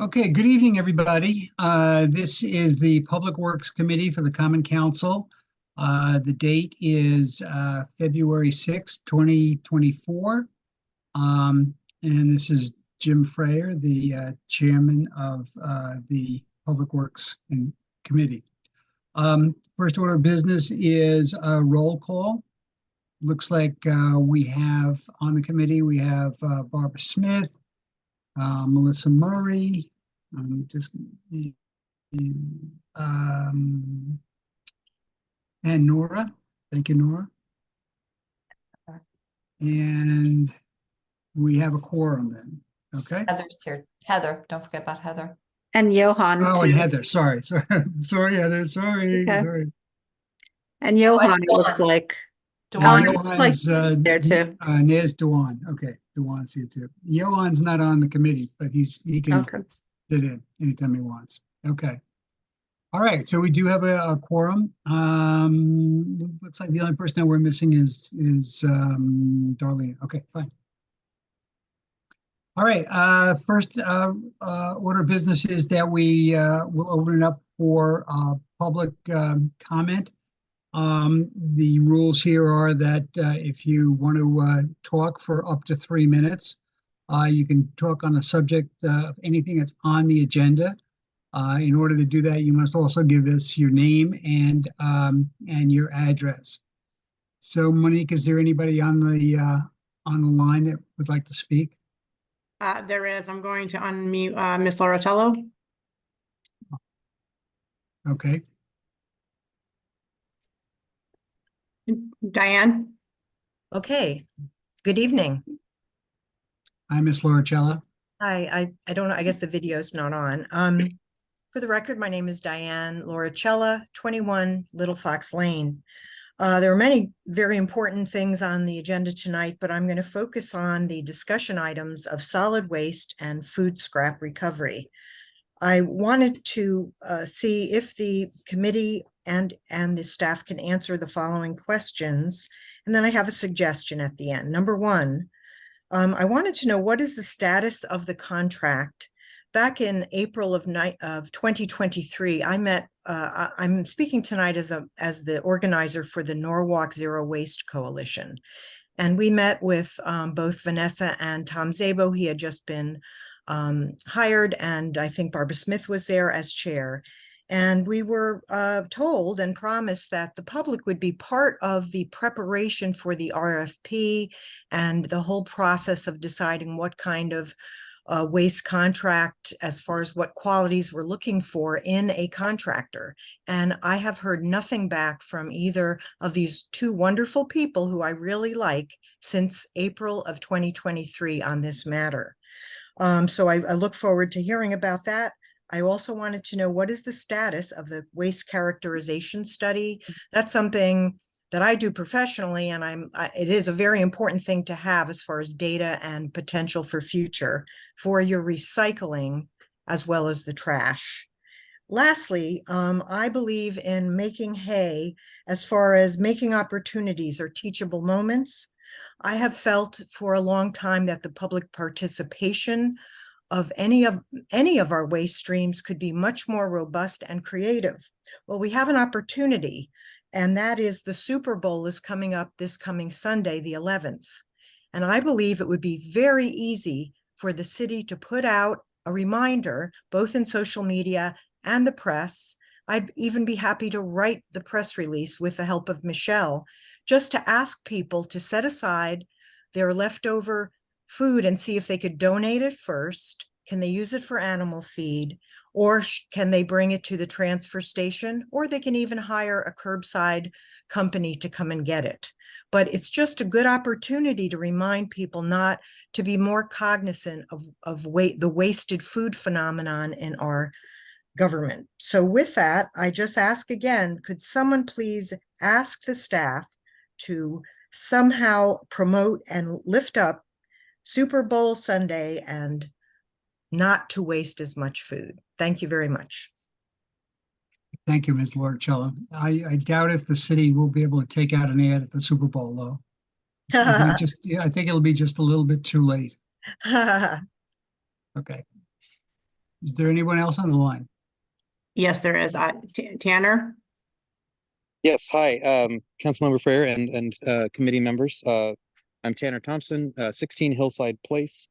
Okay, good evening, everybody. This is the Public Works Committee for the Common Council. The date is February 6th, 2024. And this is Jim Frayer, the chairman of the Public Works Committee. First order of business is a roll call. Looks like we have on the committee, we have Barbara Smith, Melissa Murray, just um, and Nora. Thank you, Nora. And we have a quorum then. Okay. Heather's here. Heather, don't forget about Heather. And Johan Oh, too. and Heather. Sorry. Sorry, Heather. Sorry. Okay. Sorry. And Johan, it Dawn. looks like. Dawn. Oh, looks like there too. There's Dewan. Okay, Dewan's here too. Johan's not on the committee, but he can Okay. fit in anytime he wants. Okay. All right, so we do have a quorum. Looks like the only person that we're missing is Darlene. Okay, fine. All right, first order of business is that we will open it up for public comment. The rules here are that if you want to talk for up to 3 minutes, you can talk on a subject of anything that's on the agenda. In order to do that, you must also give us your name and your address. So, Monique, is there anybody on the line that would like to speak? There is. I'm going to unmute Miss Loratello. Okay. Diane. Okay, good evening. Hi, Miss Loratello. Hi, I don't know, I guess the video's not on. For the record, my name is Diane Loricella, 21 Little Fox Lane. There are many very important things on the agenda tonight, but I'm going to focus on the discussion items of solid waste and food scrap recovery. I wanted to see if the committee and the staff can answer the following questions. And then I have a suggestion at the end. Number one, I wanted to know what is the status of the contract. Back in April of 2023, I met, I'm speaking tonight as the organizer for the Norwalk Zero Waste Coalition. And we met with both Vanessa and Tom Zabo. He had just been hired, and I think Barbara Smith was there as chair. And we were told and promised that the public would be part of the preparation for the RFP and the whole process of deciding what kind of waste contract, as far as what qualities we're looking for in a contractor. And I have heard nothing back from either of these two wonderful people who I really like since April of 2023 on this matter. So I look forward to hearing about that. I also wanted to know what is the status of the waste characterization study. That's something that I do professionally, and it is a very important thing to have as far as data and potential for future for your recycling as well as the trash. Lastly, I believe in making hay as far as making opportunities or teachable moments. I have felt for a long time that the public participation of any of our waste streams could be much more robust and creative. Well, we have an opportunity, and that is the Super Bowl is coming up this coming Sunday, the 11th. And I believe it would be very easy for the city to put out a reminder, both in social media and the press. I'd even be happy to write the press release with the help of Michelle, just to ask people to set aside their leftover food and see if they could donate it first. Can they use it for animal feed, or can they bring it to the transfer station, or they can even hire a curbside company to come and get it. But it's just a good opportunity to remind people not to be more cognizant of the wasted food phenomenon in our government. So with that, I just ask again, could someone please ask the staff to somehow promote and lift up Super Bowl Sunday and not to waste as much food. Thank you very much. Thank you, Ms. Loricella. I doubt if the city will be able to take out an ad at the Super Bowl, though. I think it'll be just a little bit too late. Okay. Is there anyone else on the line? Yes, there is. Tanner? Yes, hi, Councilmember Frere and committee members. I'm Tanner Thompson, 16 Hillside Place,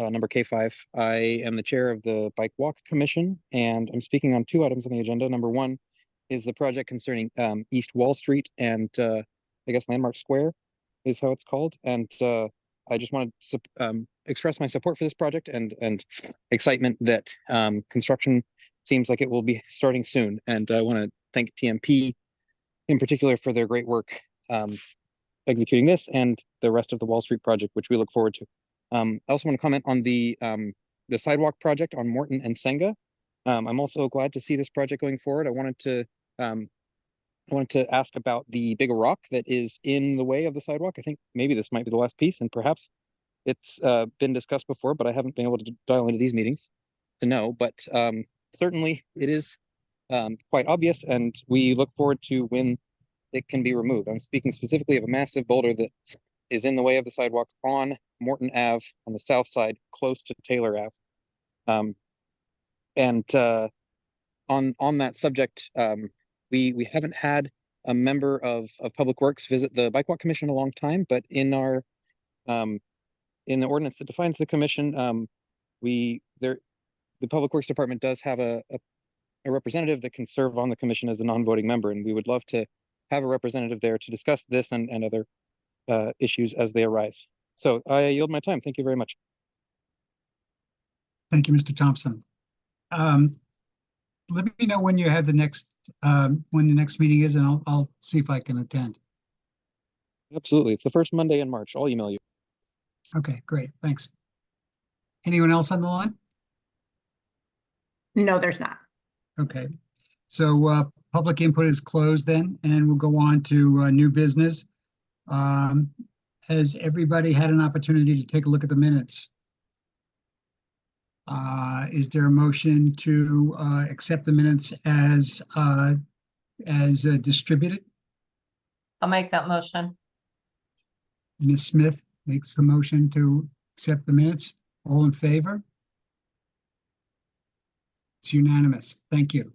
number K5. I am the chair of the Bike Walk Commission, and I'm speaking on 2 items on the agenda. Number 1 is the project concerning East Wall Street and I guess Landmark Square is how it's called. And I just wanted to express my support for this project and excitement that construction seems like it will be starting soon. And I want to thank TMP in particular for their great work executing this and the rest of the Wall Street project, which we look forward to. I also want to comment on the sidewalk project on Morton and Senga. I'm also glad to see this project going forward. I wanted to ask about the big rock that is in the way of the sidewalk. I think maybe this might be the last piece, and perhaps it's been discussed before, but I haven't been able to dial into these meetings to know. But certainly it is quite obvious, and we look forward to when it can be removed. I'm speaking specifically of a massive boulder that is in the way of the sidewalk on Morton Ave on the south side, close to Taylor Ave. On that subject, we haven't had a member of Public Works visit the Bike Walk Commission in a long time, but in our in the ordinance that defines the commission, the Public Works Department does have a representative that can serve on the commission as a non-voting member, and we would love to have a representative there to discuss this and other issues as they arise. So I yield my time. Thank you very much. Thank you, Mr. Thompson. Let me know when you have the next when the next meeting is, and I'll see if I can attend. Absolutely. It's the first Monday in March. I'll email you. Okay, great. Thanks. Anyone else on the line? No, there's not. Okay, so public input is closed then, and we'll go on to new business. Has everybody had an opportunity to take a look at the minutes? Is there a motion to accept the minutes as distributed? I'll make that motion. Ms. Smith makes the motion to accept the minutes. All in favor? It's unanimous. Thank you.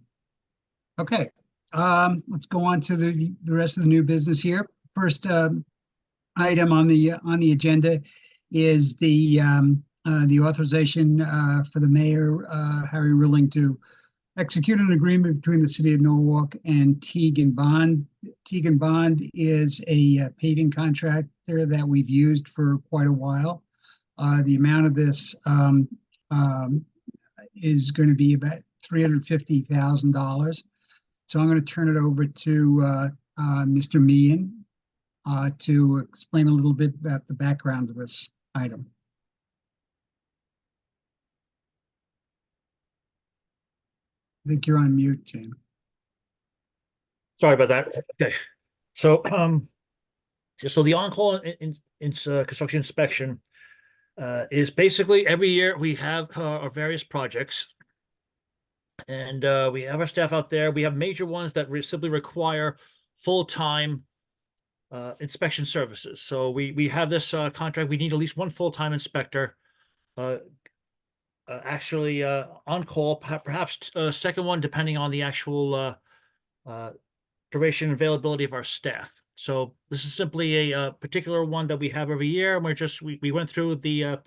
Okay, let's go on to the rest of the new business here. First item on the agenda is the authorization for the mayor, Harry Rilling, to execute an agreement between the city of Norwalk and Teague and Bond. Teague and Bond is a paving contractor that we've used for quite a while. The amount of this is going to be about $350,000. So I'm going to turn it over to Mr. Meehan to explain a little bit about the background of this item. I think you're on mute, Jim. Sorry about that. Okay. So, so the on-call in construction inspection is basically every year we have our various projects, and we have our staff out there. We have major ones that simply require full-time inspection services. So we have this contract. We need at least one full-time inspector. Actually on call, perhaps a second one, depending on the actual duration and availability of our staff. So this is simply a particular one that we have every year. And we went through the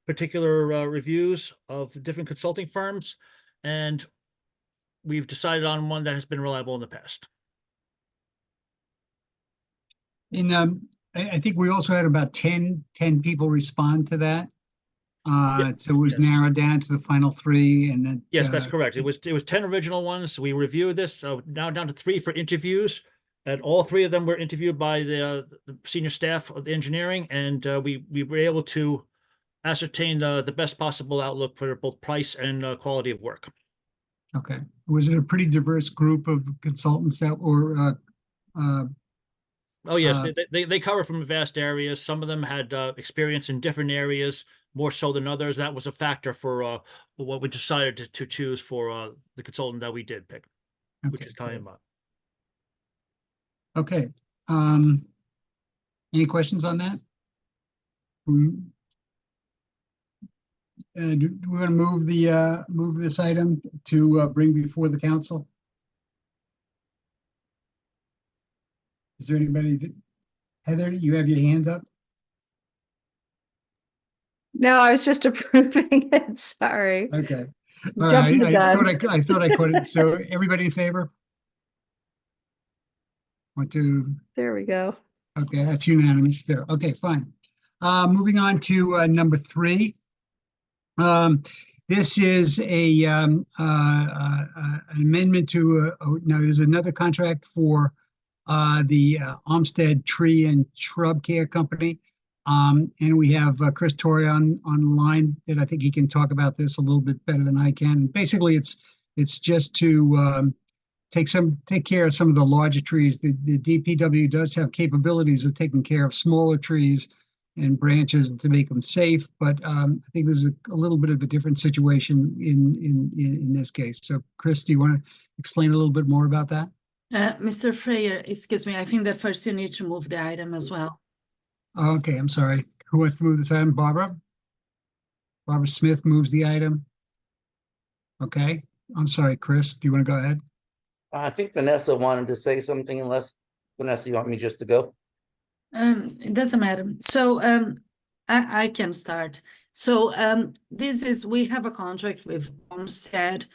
particular reviews of different consulting firms, and we've decided on one that has been reliable in the past. I think we also had about 10 people respond to that. So it was Yes. narrowed down to the final 3, and then Yes, that's correct. It was 10 original ones. We reviewed this, so now down to 3 for interviews, and all 3 of them were interviewed by the senior staff of the engineering, and we were able to ascertain the best possible outlook for both price and quality of work. Okay, was it a pretty diverse group of consultants that were? Oh yes, they cover from vast areas. Some of them had experience in different areas, more so than others. That was a factor for what we decided to choose for the consultant that we did pick, which is Italian Bond. Okay. Any questions on that? do we want to move this item to bring before the council? Is there anybody Heather, you have your hands up? No, I was just approving it. Sorry. Okay. All Jumping right. the I gun. thought I caught it. So everybody in favor? Want to, There we go. okay, that's unanimous there. Okay, fine. Moving on to number 3. This is an amendment to, no, there's another contract for the Olmsted Tree and Shrub Care Company. And we have Chris Torrey on the line that I think he can talk about this a little bit better than I can. Basically, it's just to take care of some of the larger trees. The DPW does have capabilities of taking care of smaller trees and branches to make them safe, but I think this is a little bit of a different situation in this case. So, Chris, do you want to explain a little bit more about that? Mr. Freya, excuse me, I think that first you need to move the item as well. Okay, I'm sorry. Who wants to move this item? Barbara? Barbara Smith moves the item. Okay, I'm sorry, Chris, do you want to go ahead? I think Vanessa wanted to say something, unless Vanessa, you want me just to go? It doesn't matter. So I can start. So we have a contract with Olmsted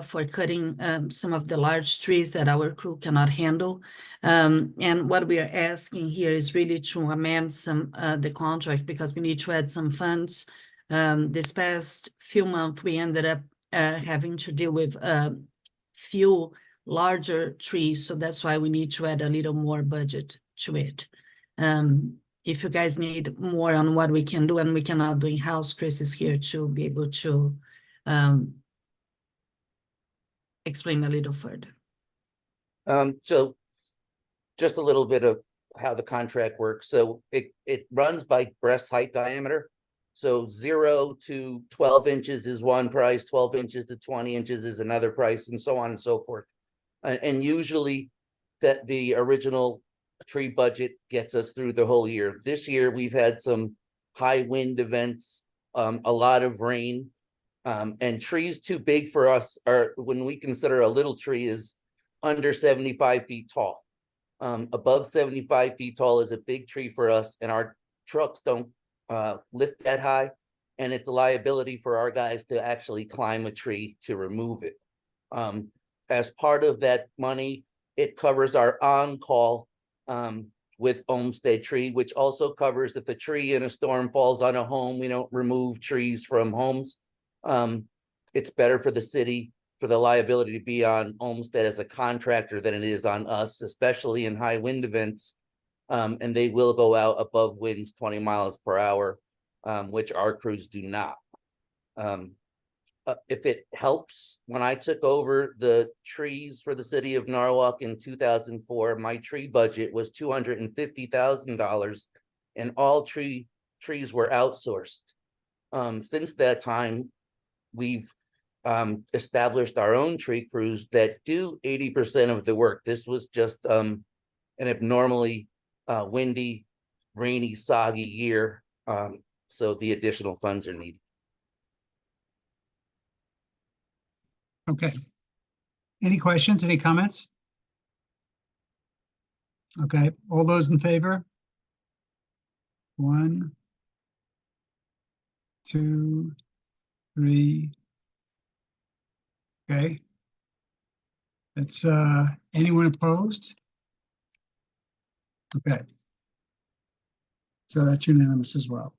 for cutting some of the large trees that our crew cannot handle. And what we are asking here is really to amend the contract, because we need to add some funds. This past few months, we ended up having to deal with few larger trees, so that's why we need to add a little more budget to it. If you guys need more on what we can do and we cannot do in-house, Chris is here to be able to explain a little further. So just a little bit of how the contract works. So it runs by breast height diameter. So 0 to 12 inches is one price, 12 inches to 20 inches is another price, and so on and so forth. And usually that the original tree budget gets us through the whole year. This year, we've had some high wind events, a lot of rain, and trees too big for us are, when we consider a little tree, is under 75 feet tall. Above 75 feet tall is a big tree for us, and our trucks don't lift that high, and it's a liability for our guys to actually climb a tree to remove it. As part of that money, it covers our on-call with Olmsted Tree, which also covers if a tree in a storm falls on a home. We don't remove trees from homes. It's better for the city, for the liability to be on Olmsted as a contractor than it is on us, especially in high wind events. And they will go out above winds 20 miles per hour, which our crews do not. If it helps, when I took over the trees for the city of Norwalk in 2004, my tree budget was $250,000, and all trees were outsourced. Since that time, we've established our own tree crews that do 80% of the work. This was just an abnormally windy, rainy, soggy year, so the additional funds are needed. Okay. Any questions, any comments? Okay, all those in favor? 1, 2, 3. Okay. That's anyone opposed? Okay. So that's unanimous as well.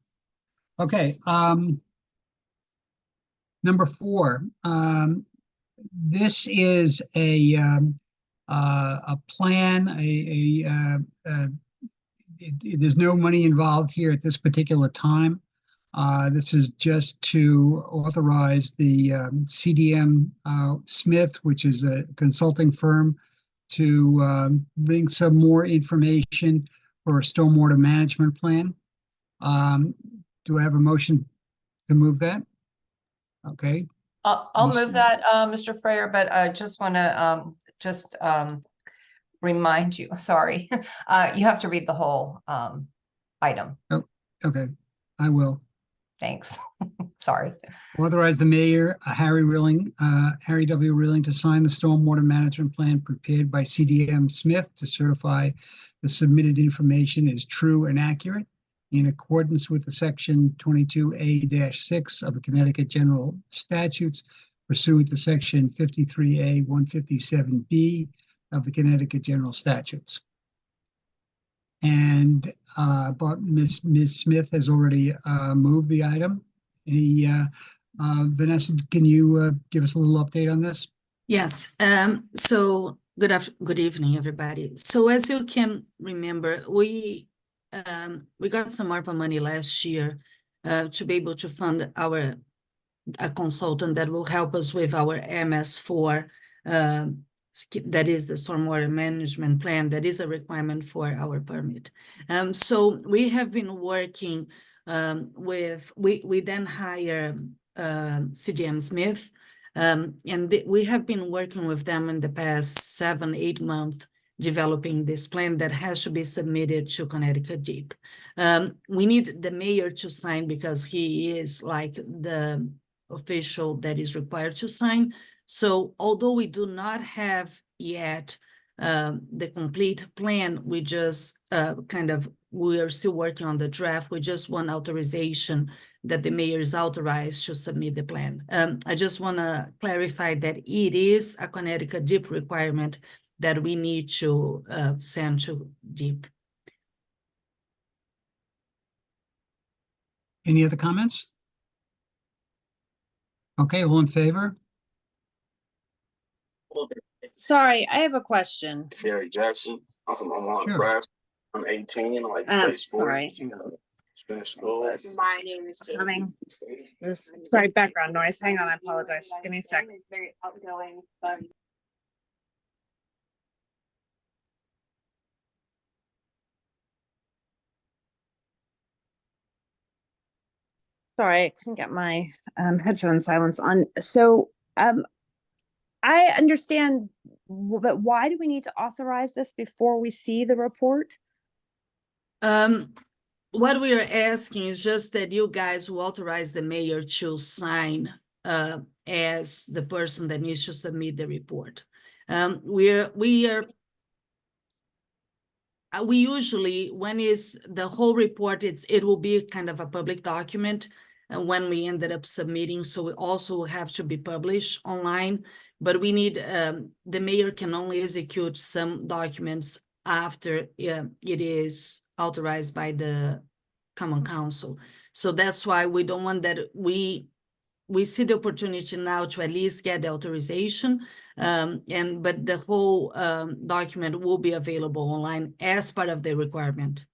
Okay, number 4. This is a plan, there's no money involved here at this particular time. This is just to authorize the CDM Smith, which is a consulting firm, to bring some more information for a stormwater management plan. Do I have a motion to move that? Okay. I'll move that, Mr. Freyer, but I just want to remind you, sorry, you have to read the whole item. Oh, okay, I will. Thanks. sorry. Authorize the mayor, Harry W. Rilling, to sign the stormwater management plan prepared by CDM Smith to certify the submitted information is true and accurate in accordance with the section 22A-6 of the Connecticut General Statutes pursuant to section 53A 157B of the Connecticut General Statutes. And but Ms. Smith has already moved the item. Vanessa, can you give us a little update on this? Yes, so good evening, everybody. So as you can remember, we got some ARPA money last year to be able to fund a consultant that will help us with our MS4, that is the stormwater management plan, that is a requirement for our permit. So we have been working we then hire CDM Smith, and we have been working with them in the past 7-8 months, developing this plan that has to be submitted to Connecticut DEEP. We need the mayor to sign because he is like the official that is required to sign. So although we do not have yet the complete plan, we just we are still working on the draft. We just want authorization that the mayor is authorized to submit the plan. I just want to clarify that it is a Connecticut DEEP requirement that we need to send to DEEP. Any other comments? Okay, all in favor? Sorry, I have a question. Gary Jackson. I'm from Omaha, Sure. Nebraska. I'm 18, like place 40. Sorry. Finished school. My name is coming. Sorry, background noise. Hang on, I apologize. Give me a sec. Very outgoing, but sorry, I couldn't get my headphone silence on. So I understand, but why do we need to authorize this before we see the report? What we are asking is just that you guys will authorize the mayor to sign as the person that needs to submit the report. We usually, when is the whole report, it will be kind of a public document when we ended up submitting, so we also have to be published online. But we need, the mayor can only execute some documents after it is authorized by the Common Council. So that's why we don't want that. We see the opportunity now to at least get the authorization, but the whole document will be available online as part of the requirement.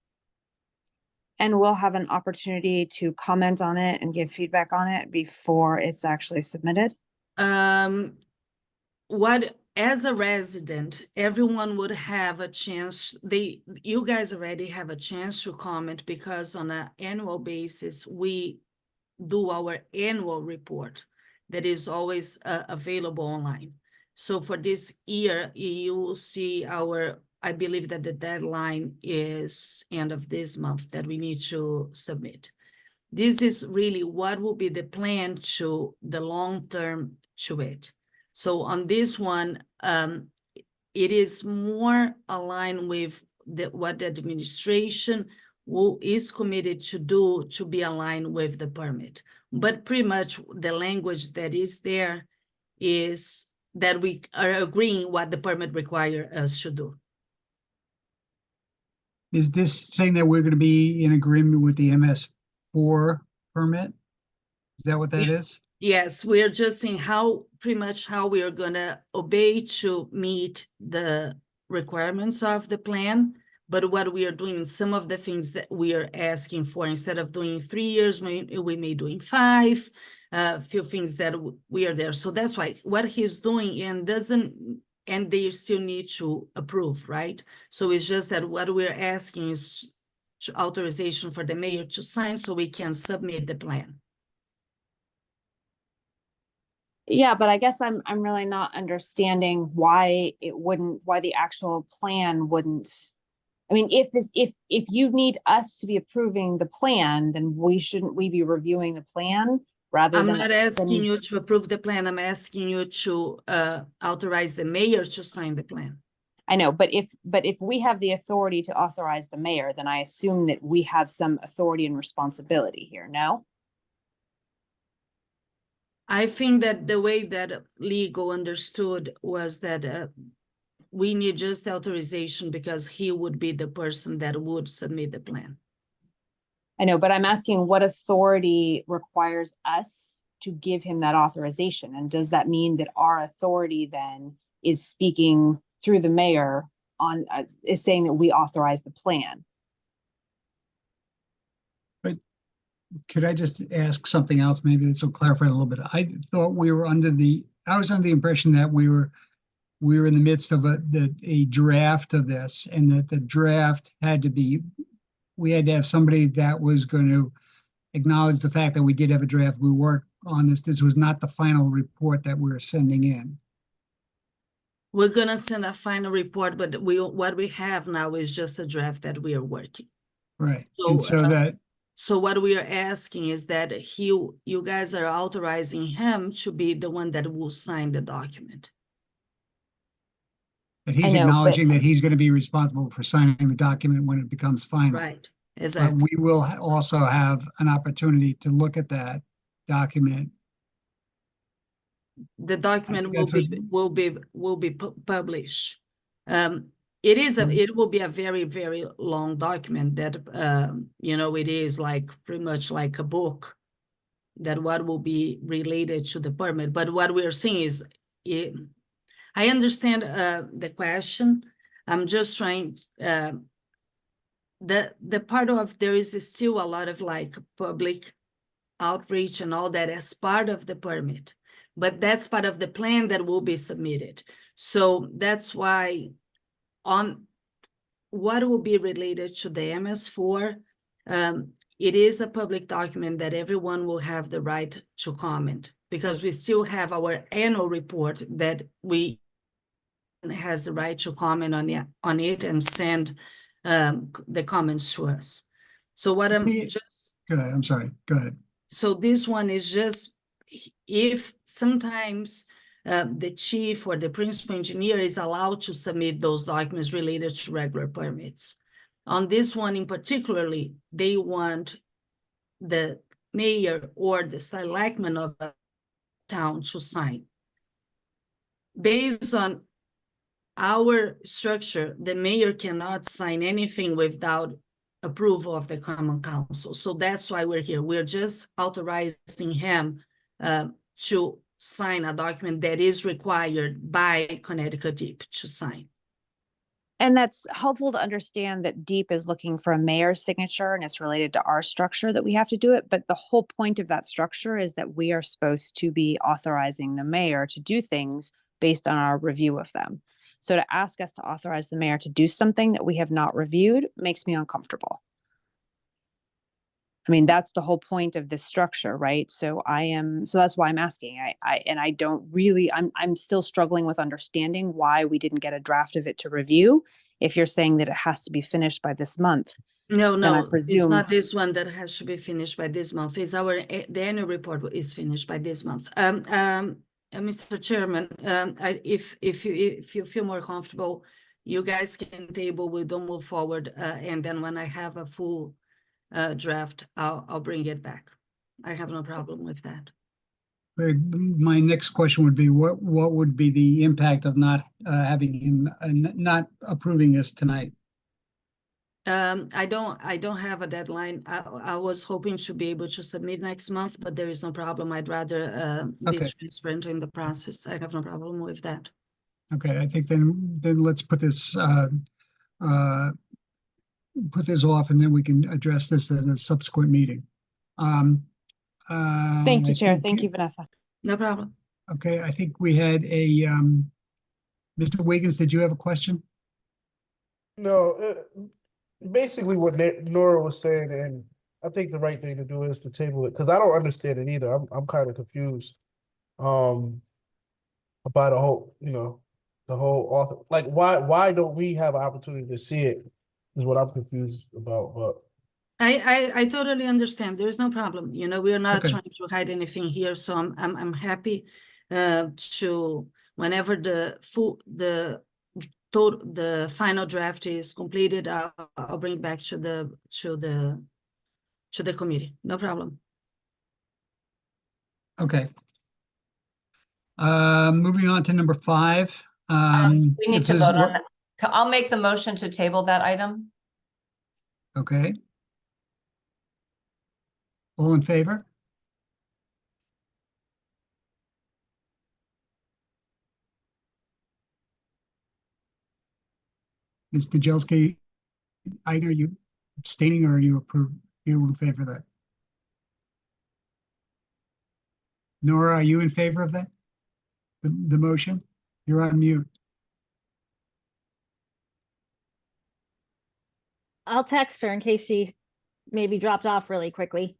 And we'll have an opportunity to comment on it and give feedback on it before it's actually submitted? As a resident, everyone would have a chance, you guys already have a chance to comment because on an annual basis, we do our annual report that is always available online. So for this year, you will see I believe that the deadline is end of this month that we need to submit. This is really what will be the plan to the long term to it. So on this one, it is more aligned with what the administration is committed to do to be aligned with the permit. But pretty much the language that is there is that we are agreeing what the permit requires us to do. Is this saying that we're going to be in agreement with the MS4 permit? Is that what that is? Yes, we're just saying pretty much how we are going to obey to meet the requirements of the plan. But what we are doing, some of the things that we are asking for, instead of doing 3 years, we may doing 5, a few things that we are there. So that's why what he's doing and they still need to approve, right? So it's just that what we're asking is authorization for the mayor to sign so we can submit the plan. Yeah, but I guess I'm really not understanding why the actual plan wouldn't. I mean, if you need us to be approving the plan, then shouldn't we be reviewing the plan rather I'm than. not asking than- you to approve the plan. I'm asking you to authorize the mayor to sign the plan. I know, but if we have the authority to authorize the mayor, then I assume that we have some authority and responsibility here, no? I think that the way that legal understood was that we need just authorization because he would be the person that would submit the plan. I know, but I'm asking what authority requires us to give him that authorization? And does that mean that our authority then is speaking through the mayor on, is saying that we authorize the plan? Could I just ask something else? Maybe this will clarify a little bit. I thought we were I was under the impression that we were in the midst of a draft of this, and that the draft we had to have somebody that was going to acknowledge the fact that we did have a draft. We worked on this. This was not the final report that we're sending in. We're gonna send a final report, but what we have now is just a draft that we are working. Right. So, And so that, So what we are asking is that you guys are authorizing him to be the one that will sign the document. that he's I know, but- acknowledging that he's going to be responsible for signing the document when it becomes final. Right, But exactly. we will also have an opportunity to look at that document. The document think that's will be published. Mhm. It will be a very, very long document that, it is like pretty much like a book that what will be related to the permit. But what we are saying is, I understand the question. I'm just trying, the part of there is still a lot of like public outreach and all that as part of the permit, but that's part of the plan that will be submitted. So that's why on what will be related to the MS4, it is a public document that everyone will have the right to comment, because we still have our annual report that we has the right to comment on it and send the comments to us. So what I'm Me- just Go ahead. I'm sorry. Go ahead. so this one is just if sometimes the chief or the principal engineer is allowed to submit those documents related to regular permits. On this one in particularly, they want the mayor or the selectman of the town to sign. Based on our structure, the mayor cannot sign anything without approval of the common council. So that's why we're here. We're just authorizing him to sign a document that is required by Connecticut DEEP to sign. And that's helpful to understand that DEEP is looking for a mayor's signature and it's related to our structure that we have to do it. But the whole point of that structure is that we are supposed to be authorizing the mayor to do things based on our review of them. So to ask us to authorize the mayor to do something that we have not reviewed makes me uncomfortable. I mean, that's the whole point of this structure, right? So that's why I'm asking. I'm still struggling with understanding why we didn't get a draft of it to review. If you're saying that it has to be finished by this month. No, Then I it's presume- not this one that has to be finished by this month. It's the annual report is finished by this month. Mr. Chairman, if you feel more comfortable, you guys can table, we don't move forward, and then when I have a full draft, I'll bring it back. I have no problem with that. My next question would be, what would be the impact of not having him, not approving this tonight? I don't have a deadline. I was hoping to be able to submit next month, but there is no problem. I'd rather be Okay. transparent in the process. I have no problem with that. Okay, I think then let's put this off, and then we can address this in a subsequent meeting. Thank you, I Chair. think- Thank you, Vanessa. No problem. Okay, I think we had Mr. Wiggins, did you have a question? No, basically what Nora was saying, and I think the right thing to do is to table it, because I don't understand it either. I'm kind of confused about the whole, the whole author. Like, why don't we have an opportunity to see it is what I'm confused about. But I totally understand. There's no problem. You know, we're not Okay. trying to hide anything here, so I'm happy to whenever the final draft is completed, I'll bring it back to the committee. No problem. Okay. Moving on to number 5. We need this to is vote on what- that. I'll make the motion to table that item. Okay. All in favor? Ms. Nadjelski, are you abstaining or are you in favor of that? Nora, are you in favor of that? The motion? You're on mute. I'll text her in case she maybe dropped off really quickly.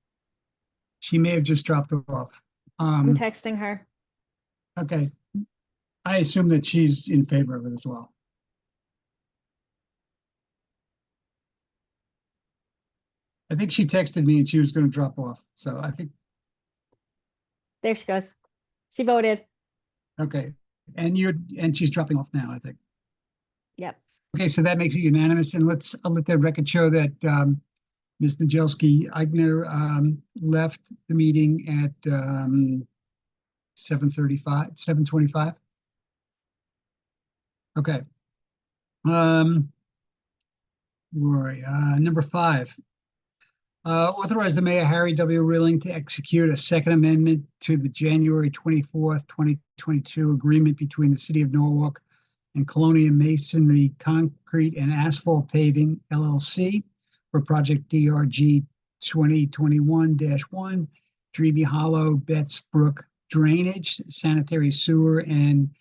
She may have just dropped off. I'm texting her. Okay. I assume that she's in favor of it as well. I think she texted me and she was going to drop off. So I think, There she goes. She voted. okay. And she's dropping off now, I think. Yep. Okay, so that makes it unanimous, and I'll let the record show that Ms. Nadjelski-Eigner left the meeting at 7:25. Okay. Rory, number 5. Authorize the mayor, Harry W. Rilling, to execute a second amendment to the January 24th, 2022 agreement between the city of Norwalk and Colonial Masonry Concrete and Asphalt Paving, LLC, for project DRG 2021-1, Dreamy Hollow, Betts Brook Drainage, Sanitary Sewer, and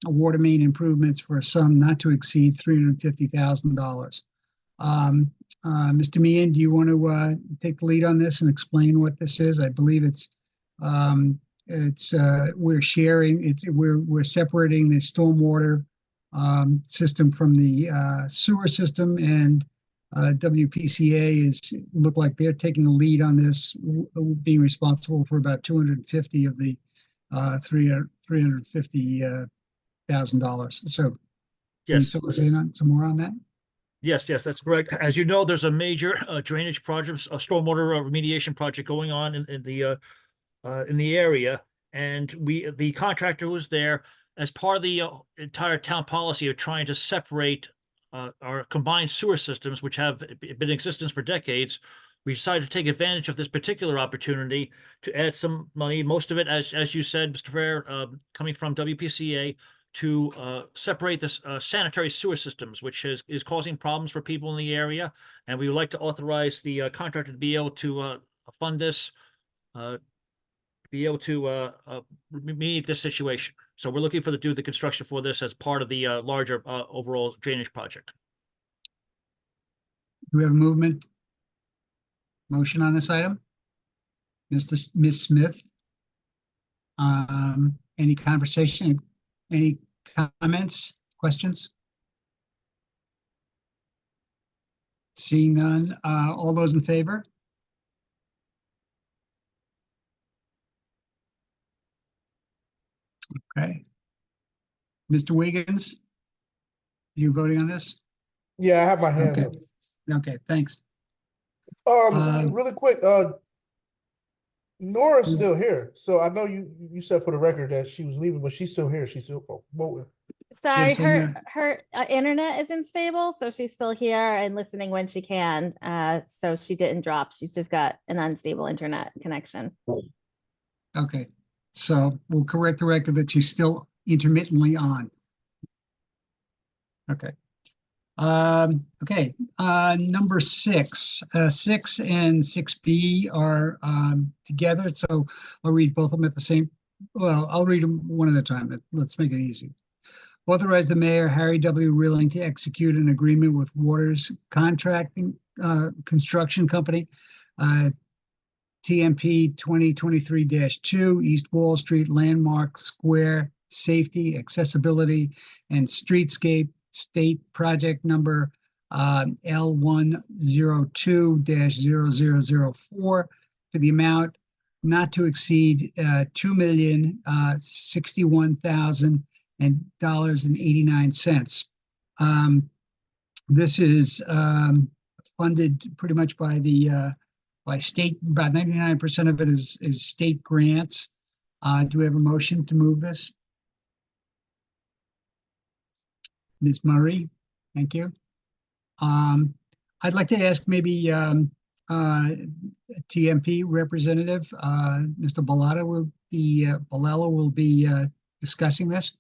water main improvements for a sum not to exceed $350,000. Mr. Meehan, do you want to take the lead on this and explain what this is? I believe we're sharing, we're separating the stormwater system from the sewer system, and WPCA look like they're taking the lead on this, being responsible for about 250 of the $350,000. So can you Yes. fill us in on some more on that? Yes, that's correct. As you know, there's a major drainage project, a stormwater remediation project going on in the area, and the contractor was there as part of the entire town policy of trying to separate our combined sewer systems, which have been in existence for decades. We decided to take advantage of this particular opportunity to add some money, most of it, as you said, Mr. Frere, coming from WPCA, to separate this sanitary sewer systems, which is causing problems for people in the area. And we would like to authorize the contractor to be able to fund this, be able to meet this situation. So we're looking to do the construction for this as part of the larger overall drainage project. Do we have a motion on this item? Ms. Smith? Any conversation? Any comments, questions? Seeing none, all those in favor? Okay. Mr. Wiggins, you voting on this? Yeah, I have my hand Okay. up. Okay, thanks. Really quick, Nora's still here, so I know you said for the record that she was leaving, but she's still here. She's still voting. Sorry, Yes, I know. her internet is unstable, so she's still here and listening when she can. So she didn't drop. She's just got an unstable internet connection. Okay, so we'll correct the record that she's still intermittently on. Okay. Okay, number 6, 6 and 6B are together, so I'll read both of them at the same, well, I'll read them one at a time. Let's make it easy. Authorize the mayor, Harry W. Rilling, to execute an agreement with Waters Contracting Construction Company, TMP 2023-2, East Wall Street Landmark Square Safety, Accessibility, and Streetscape State Project number L102-0004 for the amount not to exceed $2,061,000.89. This is funded pretty much by the by state. About 99% of it is state grants. Do we have a motion to move this? Ms. Murray, thank you. I'd like to ask maybe TMP representative, Mr. Balata will be discussing this.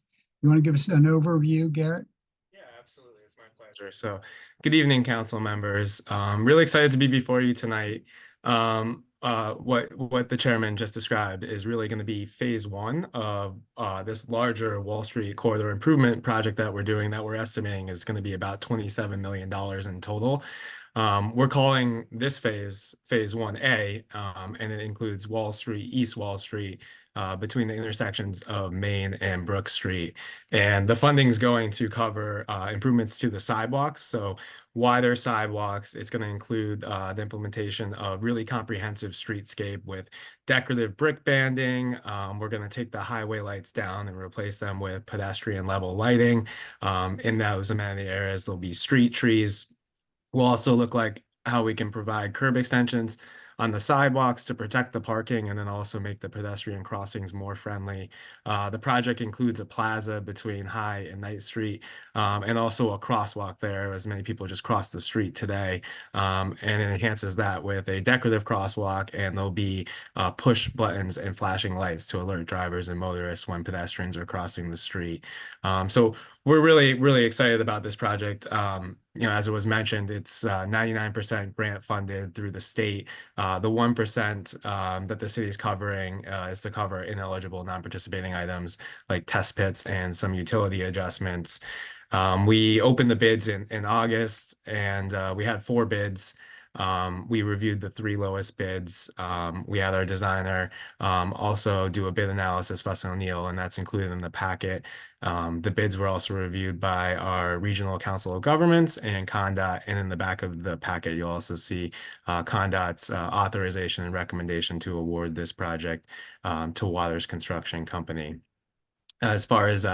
You want to give us an overview, Garrett? Yeah, absolutely. It's my pleasure. So good evening, council members. Really excited to be before you tonight. What the chairman just described is really going to be phase one of this larger Wall Street corridor improvement project that we're doing, that we're estimating is going to be about $27 million in total. We're calling this phase 1A, and it includes Wall Street, East Wall Street, between the intersections of Main and Brook Street. And the funding is going to cover improvements to the sidewalks. So wider sidewalks, it's going to include the implementation of really comprehensive streetscape with decorative brick banding. We're going to take the highway lights down and replace them with pedestrian level lighting. In those amenity areas, there'll be street trees. We'll also look like how we can provide curb extensions on the sidewalks to protect the parking and then also make the pedestrian crossings more friendly. The project includes a plaza between High and Ninth Street, and also a crosswalk there, as many people just cross the street today. And it enhances that with a decorative crosswalk, and there'll be push buttons and flashing lights to alert drivers and motorists when pedestrians are crossing the street. So we're really, really excited about this project. As it was mentioned, it's 99% grant funded through the state. The 1% that the city is covering is to cover ineligible non-participating items like test pits and some utility adjustments. We opened the bids in August, and we had 4 bids. We reviewed the 3 lowest bids. We had our designer also do a bid analysis, Fuss & O'Neill, and that's included in the packet. The bids were also reviewed by our Regional Council of Governments and CONDOT, and in the back of the packet, you'll also see CONDOT's authorization and recommendation to award this project to Waters Construction Company. As far as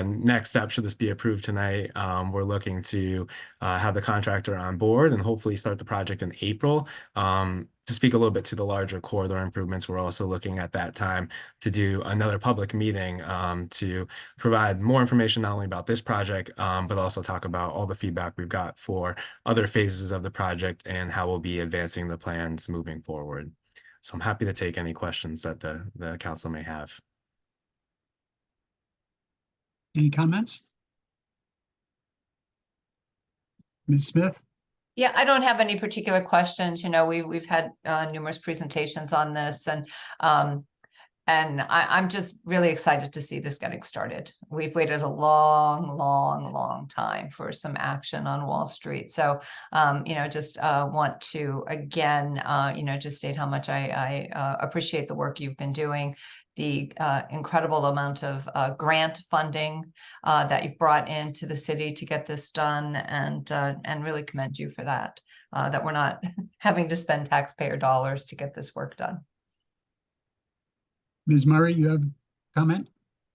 next step, should this be approved tonight, we're looking to have the contractor on board and hopefully start the project in April. To speak a little bit to the larger corridor improvements, we're also looking at that time to do another public meeting to provide more information not only about this project, but also talk about all the feedback we've got for other phases of the project and how we'll be advancing the plans moving forward. So I'm happy to take any questions that the council may have. Any comments? Ms. Smith? Yeah, I don't have any particular questions. We've had numerous presentations on this, and I'm just really excited to see this getting started. We've waited a long time for some action on Wall Street. So, just want to again, just state how much I appreciate the work you've been doing, the incredible amount of grant funding that you've brought into the city to get this done, and really commend you for that, that we're not having to spend taxpayer dollars to get this work done. Ms. Murray, you have a comment?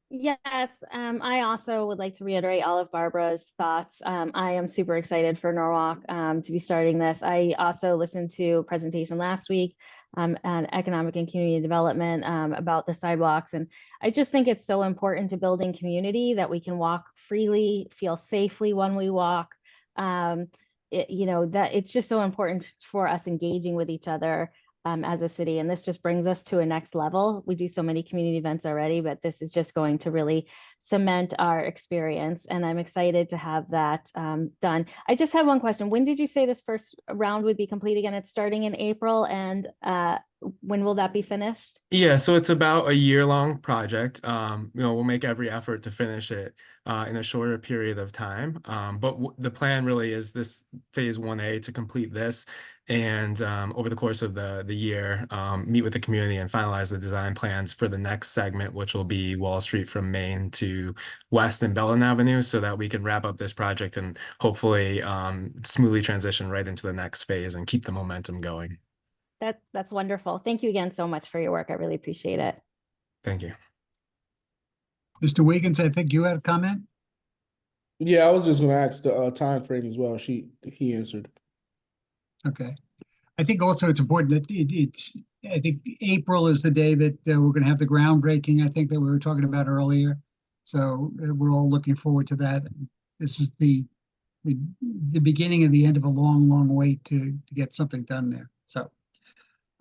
Yes, I also would like to reiterate all of Barbara's thoughts. I am super excited for Norwalk to be starting this. I also listened to a presentation last week on economic and community development about the sidewalks. And I just think it's so important to building community that we can walk freely, feel safely when we walk. That it's just so important for us engaging with each other as a city. And this just brings us to a next level. We do so many community events already, but this is just going to really cement our experience. And I'm excited to have that done. I just have one question. When did you say this first round would be complete again? It's starting in April. And when will that be finished? Yeah, so it's about a year-long project. We'll make every effort to finish it in a shorter period of time. But the plan really is this phase 1A to complete this, and over the course of the year, meet with the community and finalize the design plans for the next segment, which will be Wall Street from Main to West and Bellin Avenue, so that we can wrap up this project and hopefully smoothly transition right into the next phase and keep the momentum going. That's wonderful. Thank you again so much for your work. I really appreciate it. Thank you. Mr. Wiggins, I think you had a comment? Yeah, I was just gonna ask the time frame as well. He answered. Okay. I think also it's important that I think April is the day that we're going to have the groundbreaking, I think that we were talking about earlier. So we're all looking forward to that. This is the beginning of the end of a long, long wait to get something done there. So,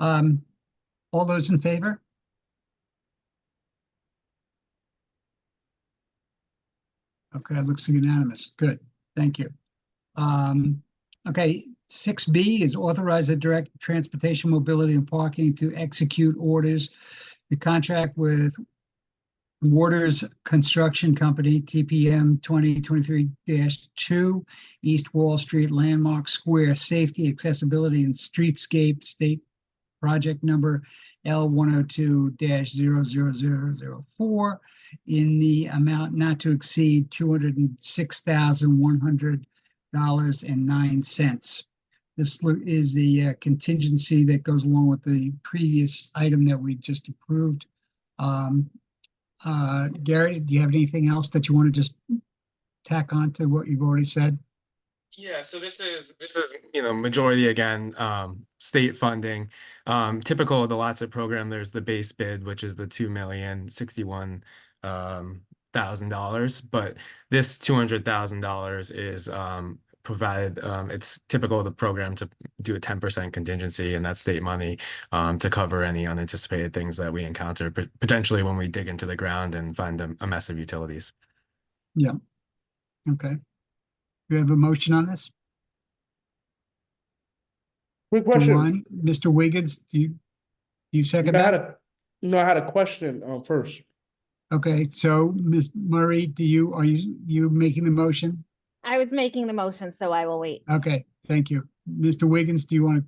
all those in favor? Okay, it looks unanimous. Good. Thank you. Okay, 6B is authorize the Director of Transportation, Mobility, and Parking to execute orders to contract with Waters Construction Company, TPM 2023-2, East Wall Street Landmark Square Safety, Accessibility, and Streetscape State Project number L102-00004 in the amount not to exceed $206,100.09. This is the contingency that goes along with the previous item that we just approved. Gary, do you have anything else that you want to just tack on to what you've already said? Yeah, so this is majority again, state funding. Typical of the LOTSIP program, there's the base bid, which is the $2,061,000, but this $200,000 is provided. It's typical of the program to do a 10% contingency, and that's state money to cover any unanticipated things that we encounter, potentially when we dig into the ground and find a mess of utilities. Yeah. Okay. Do we have a motion on this? Quick question. Mr. Wiggins, do you second that? I had a question first. Okay, so Ms. Murray, are you making the motion? I was making the motion, so I will wait. Okay, thank you. Mr. Wiggins, do you want to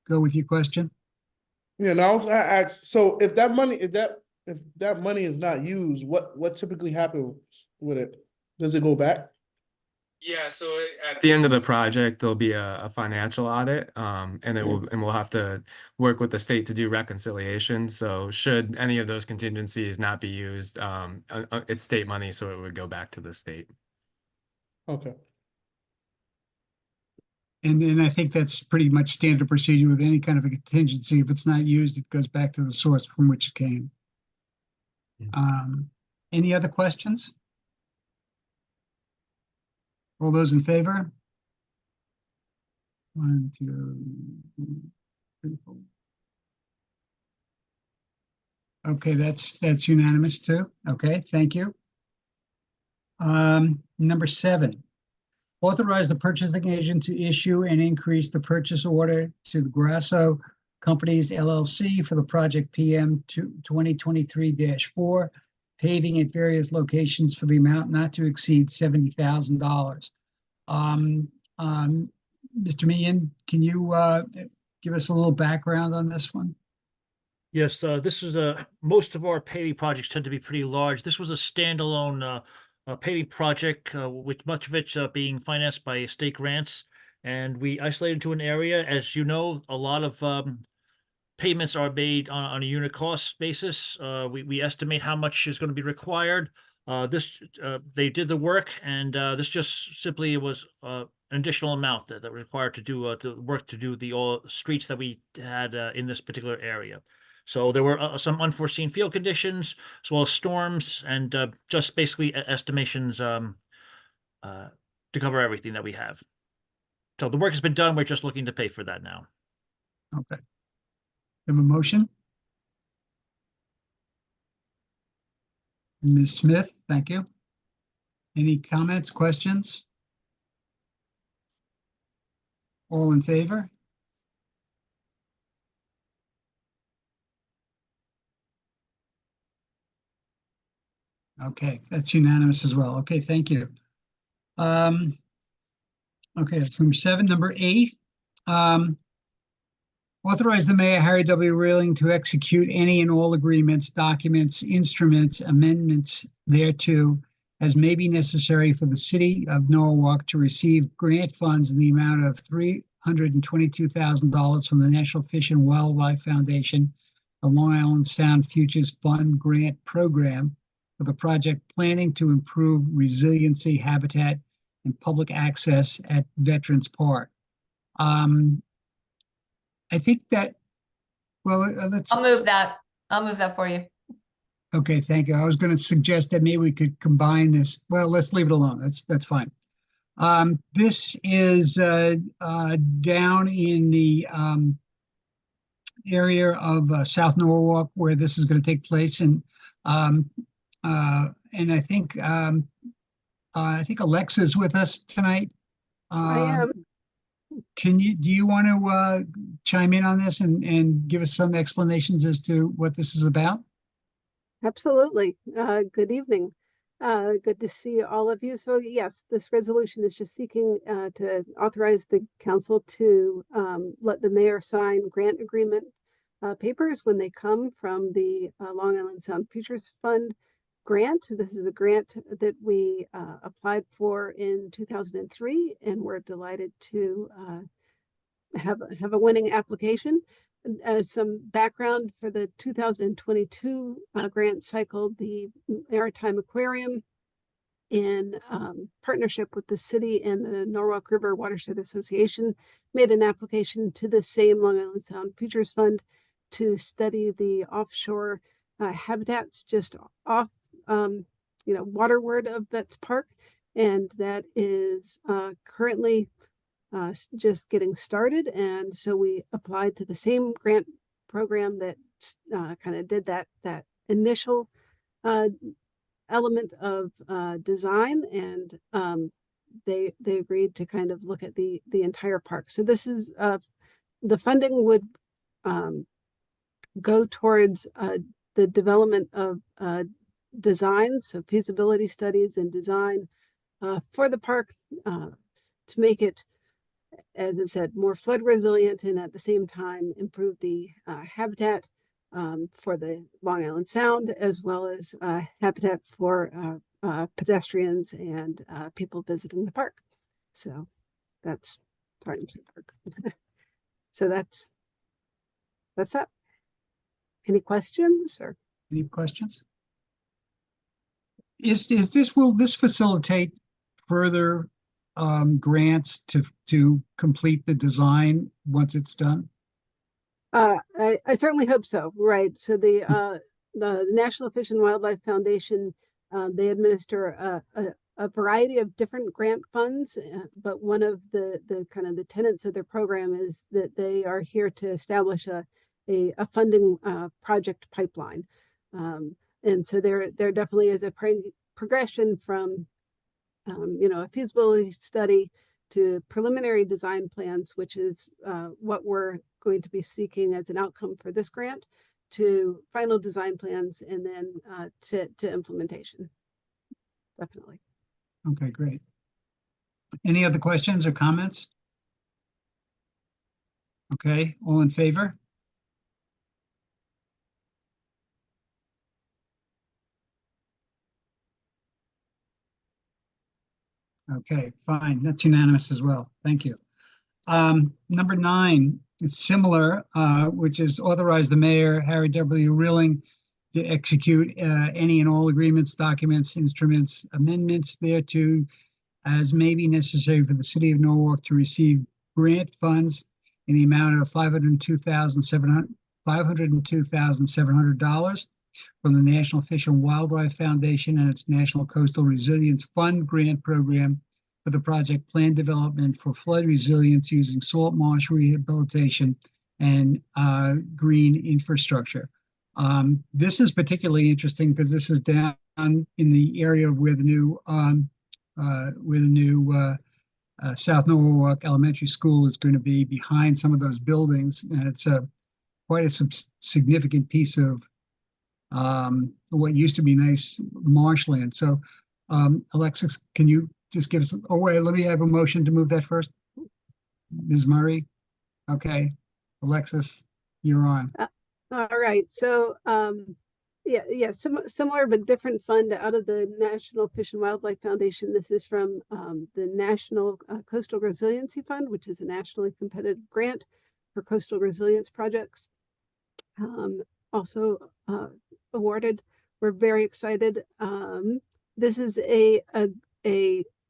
go with your question? Yeah, and I was gonna ask, so if that money is not used, what typically happens with it? Does it go back? Yeah, so at the end of the project, there'll be a financial audit, and we'll have to work with the state to do reconciliation. So should any of those contingencies not be used, it's state money, so it would go back to the state. Okay. And then I think that's pretty much standard procedure with any kind of a contingency. If it's not used, it goes back to the source from which it came. Any other questions? All those in favor? 1, 2, 3, 4. Okay, that's unanimous too. Okay, thank you. Number 7, authorize the purchasing agent to issue and increase the purchase order to the Grasso Companies LLC for the project PM 2023-4, paving at various locations for the amount not to exceed $70,000. Mr. Meehan, can you give us a little background on this one? Yes, this is most of our paving projects tend to be pretty large. This was a standalone paving project, with much of it being financed by state grants, and we isolated to an area. As you know, a lot of payments are made on a unit cost basis. We estimate how much is going to be required. They did the work, and this just simply was an additional amount that was required to do the work to do all streets that we had in this particular area. So there were some unforeseen field conditions, as well as storms, and just basically estimations to cover everything that we have. So the work has been done. We're just looking to pay for that now. Okay. Have a motion? Ms. Smith, thank you. Any comments, questions? All in favor? Okay, that's unanimous as well. Okay, thank you. Okay, that's number 7. Number 8, authorize the mayor, Harry W. Rilling, to execute any and all agreements, documents, instruments, amendments thereto as may be necessary for the city of Norwalk to receive grant funds in the amount of $322,000 from the National Fish and Wildlife Foundation, the Long Island Sound Futures Fund Grant Program for the project planning to improve resiliency, habitat, and public access at Veterans Park. I think that, well, let's. I'll move that. I'll move that for you. Okay, thank you. I was going to suggest that maybe we could combine this. Well, let's leave it alone. That's fine. This is down in the area of South Norwalk where this is going to take place, and I think Alexa's with us tonight. I am. Do you want to chime in on this and give us some explanations as to what this is about? Absolutely. Good evening. Good to see all of you. So yes, this resolution is just seeking to authorize the council to let the mayor sign grant agreement papers when they come from the Long Island Sound Futures Fund grant. This is a grant that we applied for in 2003, and we're delighted to have a winning application. As some background for the 2022 grant cycle, the Maritime Aquarium, in partnership with the city and the Norwalk River Watershed Association, made an application to the same Long Island Sound Futures Fund to study the offshore habitats just off, waterward of Vets Park, and that is currently just getting started. And so we applied to the same grant program that kind of did that initial element of design, and they agreed to kind of look at the entire park. So this is the funding would go towards the development of designs, so feasibility studies and design for the park to make it, as I said, more flood resilient, and at the same time improve the habitat for the Long Island Sound, as well as habitat for pedestrians and people visiting the park. So that's sorry, so that's that. Any questions or? Any questions? Will this facilitate further grants to complete the design once it's done? I certainly hope so. Right. So the National Fish and Wildlife Foundation, they administer a variety of different grant funds, but one of the kind of the tenets of their program is that they are here to establish a funding project pipeline. And so there definitely is a progression from a feasibility study to preliminary design plans, which is what we're going to be seeking as an outcome for this grant, to final design plans, and then to implementation. Definitely. Okay, great. Any other questions or comments? Okay, all in favor? Okay, fine. That's unanimous as well. Thank you. Number 9 is similar, which is authorize the mayor, Harry W. Rilling, to execute any and all agreements, documents, instruments, amendments thereto as may be necessary for the city of Norwalk to receive grant funds in the amount of $502,700 from the National Fish and Wildlife Foundation and its National Coastal Resilience Fund grant program for the project plan development for flood resilience using salt marsh rehabilitation and green infrastructure. This is particularly interesting because this is down in the area where the new South Norwalk Elementary School is going to be, behind some of those buildings, and it's quite a significant piece of what used to be nice marshland. So, Alexis, can you just give us, oh, wait, let me have a motion to move that first. Ms. Murray? Okay. Alexis, you're on. All right, so similar but different fund out of the National Fish and Wildlife Foundation. This is from the National Coastal Resiliency Fund, which is a nationally competitive grant for coastal resilience projects. Also awarded. We're very excited. This is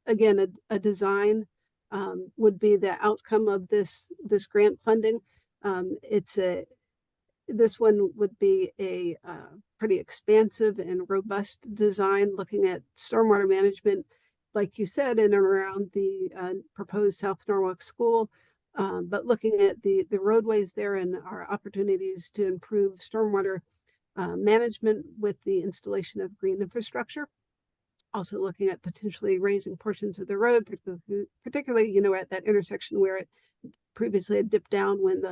again a design would be the outcome of this grant funding. This one would be a pretty expansive and robust design looking at stormwater management, like you said, in and around the proposed South Norwalk School, but looking at the roadways there and our opportunities to improve stormwater management with the installation of green infrastructure. Also looking at potentially raising portions of the road, particularly, you know, at that intersection where it previously had dipped down when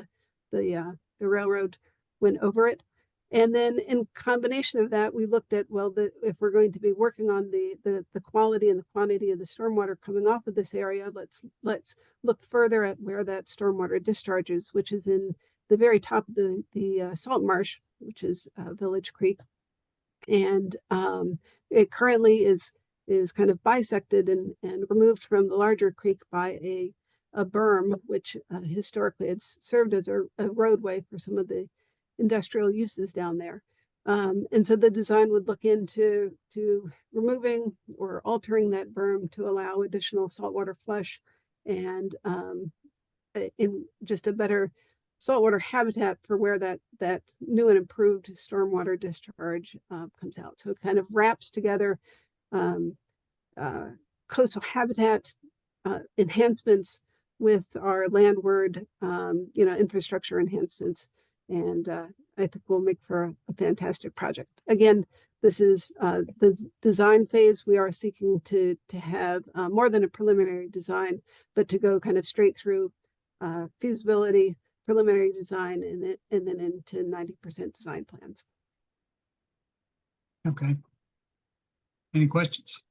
the railroad went over it. And then in combination of that, we looked at, well, if we're going to be working on the quality and the quantity of the stormwater coming off of this area, let's look further at where that stormwater discharges, which is in the very top of the salt marsh, which is Village Creek. And it currently is kind of bisected and removed from the larger creek by a berm, which historically had served as a roadway for some of the industrial uses down there. And so the design would look into removing or altering that berm to allow additional saltwater flush and in just a better saltwater habitat for where that new and improved stormwater discharge comes out. So it kind of wraps together coastal habitat enhancements with our landward, infrastructure enhancements. And I think we'll make for a fantastic project. Again, this is the design phase. We are seeking to have more than a preliminary design, but to go kind of straight through feasibility, preliminary design, and then into 90% design plans. Okay. Any questions?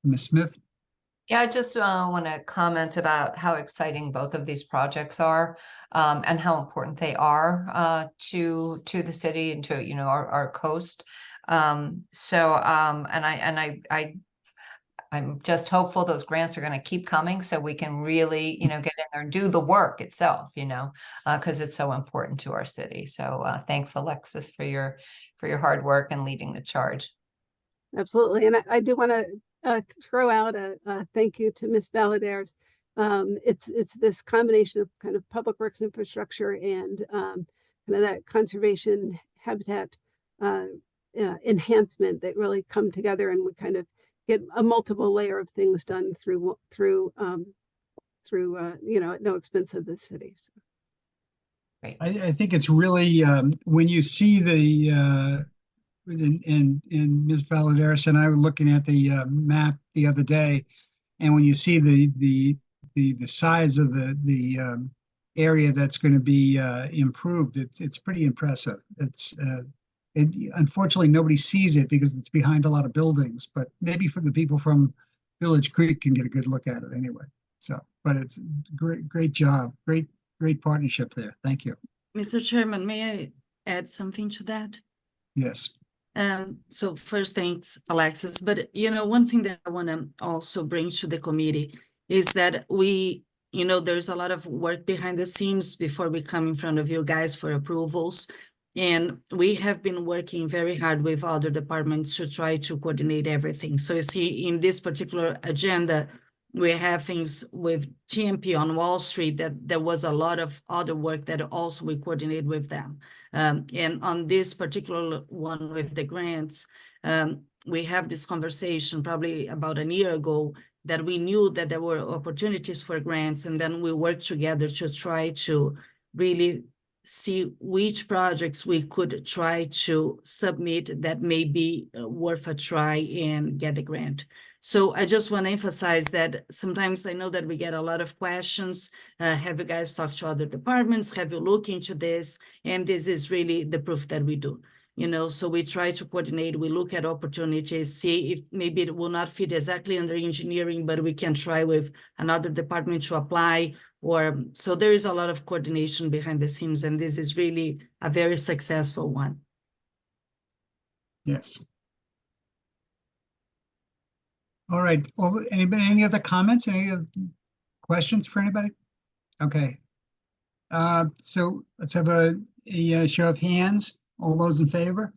Ms. Smith? Yeah, I just want to comment about how exciting both of these projects are, and how important they are to the city and to, you know, our coast. I'm just hopeful those grants are going to keep coming so we can really, you know, get in there and do the work itself, you know, because it's so important to our city. So thanks, Alexis, for your hard work and leading the charge. Absolutely. And I do want to throw out a thank you to Ms. Valadares. It's this combination of kind of public works infrastructure and kind of that conservation habitat enhancement that really come together, and we kind of get a multiple layer of things done through at no expense of the city. So. I think it's really when you see the and Ms. Valadares and I were looking at the map the other day, and when you see the size of the area that's going to be improved, it's pretty impressive. Unfortunately, nobody sees it because it's behind a lot of buildings, but maybe for the people from Village Creek can get a good look at it anyway. So, but it's great job, great partnership there. Thank you. Mr. Chairman, may I add something to that? Yes. So first, thanks, Alexis. But, you know, one thing that I want to also bring to the committee is that there's a lot of work behind the scenes before we come in front of you guys for approvals. And we have been working very hard with other departments to try to coordinate everything. So you see in this particular agenda, we have things with TMP on Wall Street that there was a lot of other work that also we coordinate with them. And on this particular one with the grants, we have this conversation probably about a year ago that we knew that there were opportunities for grants, and then we worked together to try to really see which projects we could try to submit that may be worth a try and get the grant. So I just want to emphasize that sometimes I know that we get a lot of questions. Have you guys talked to other departments? Have you looked into this? And this is really the proof that we do. You know, so we try to coordinate, we look at opportunities, see if maybe it will not fit exactly under engineering, but we can try with another department to apply. Or so there is a lot of coordination behind the scenes, and this is really a very successful one. Yes. All right. Well, anybody, any other comments? Any other questions for anybody? Okay. So let's have a show of hands. All those in favor?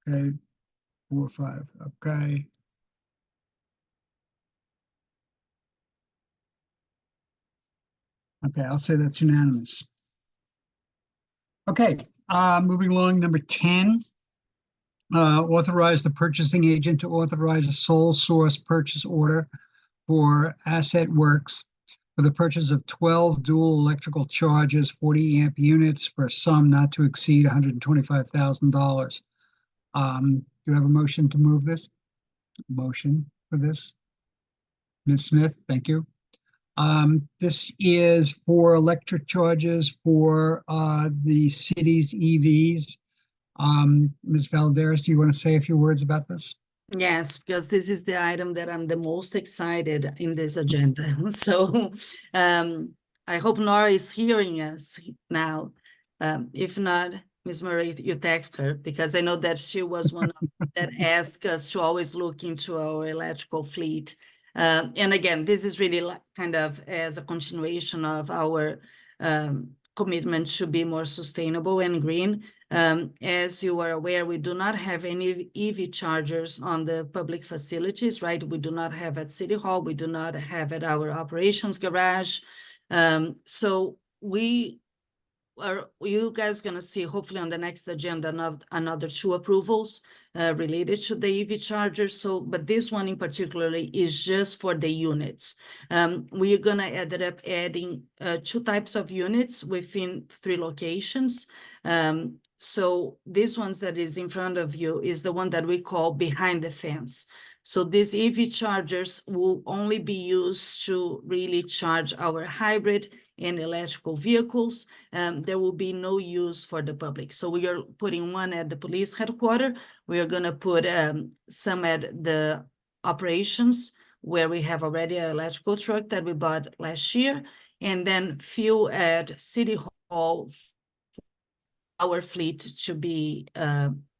Okay, 4 or 5. Okay. Okay, I'll say that's unanimous. Okay, moving along, number 10. Authorize the purchasing agent to authorize a sole source purchase order for Asset Works for the purchase of 12 dual electrical chargers, 40 amp units for a sum not to exceed $125,000. Do you have a motion to move this? Motion for this? Ms. Smith, thank you. This is for electric charges for the city's EVs. Ms. Valderas, do you want to say a few words about this? Yes, because this is the item that I'm the most excited in this agenda. So I hope Nora is hearing us now. If not, Ms. Murray, you text her, because I know that she was one that asked us to always look into our electrical fleet. And again, this is really kind of as a continuation of our commitment to be more sustainable and green. As you are aware, we do not have any EV chargers on the public facilities, right? We do not have at City Hall. We do not have at our operations garage. So you guys gonna see hopefully on the next agenda another 2 approvals related to the EV chargers. So, but this one in particularly is just for the units. We are gonna end up adding 2 types of units within 3 locations. So this one that is in front of you is the one that we call behind the fence. So these EV chargers will only be used to really charge our hybrid and electrical vehicles. There will be no use for the public. So we are putting one at the police headquarters. We are gonna put some at the operations where we have already an electrical truck that we bought last year, and then few at City Hall, our fleet to be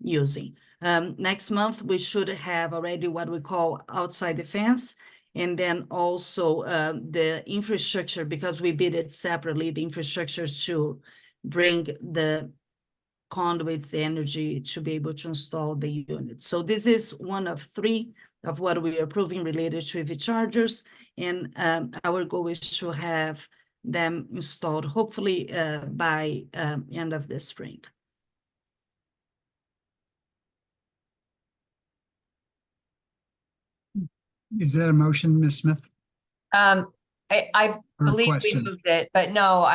using. Next month, we should have already what we call outside the fence, and then also the infrastructure, because we bid it separately, the infrastructure to bring the conduits, the energy to be able to install the units. So this is one of 3 of what we are approving related to EV chargers, and our goal is to have them installed hopefully by end of the spring. Is that a motion, Ms. Smith? I Or a believe we question? moved it, but no,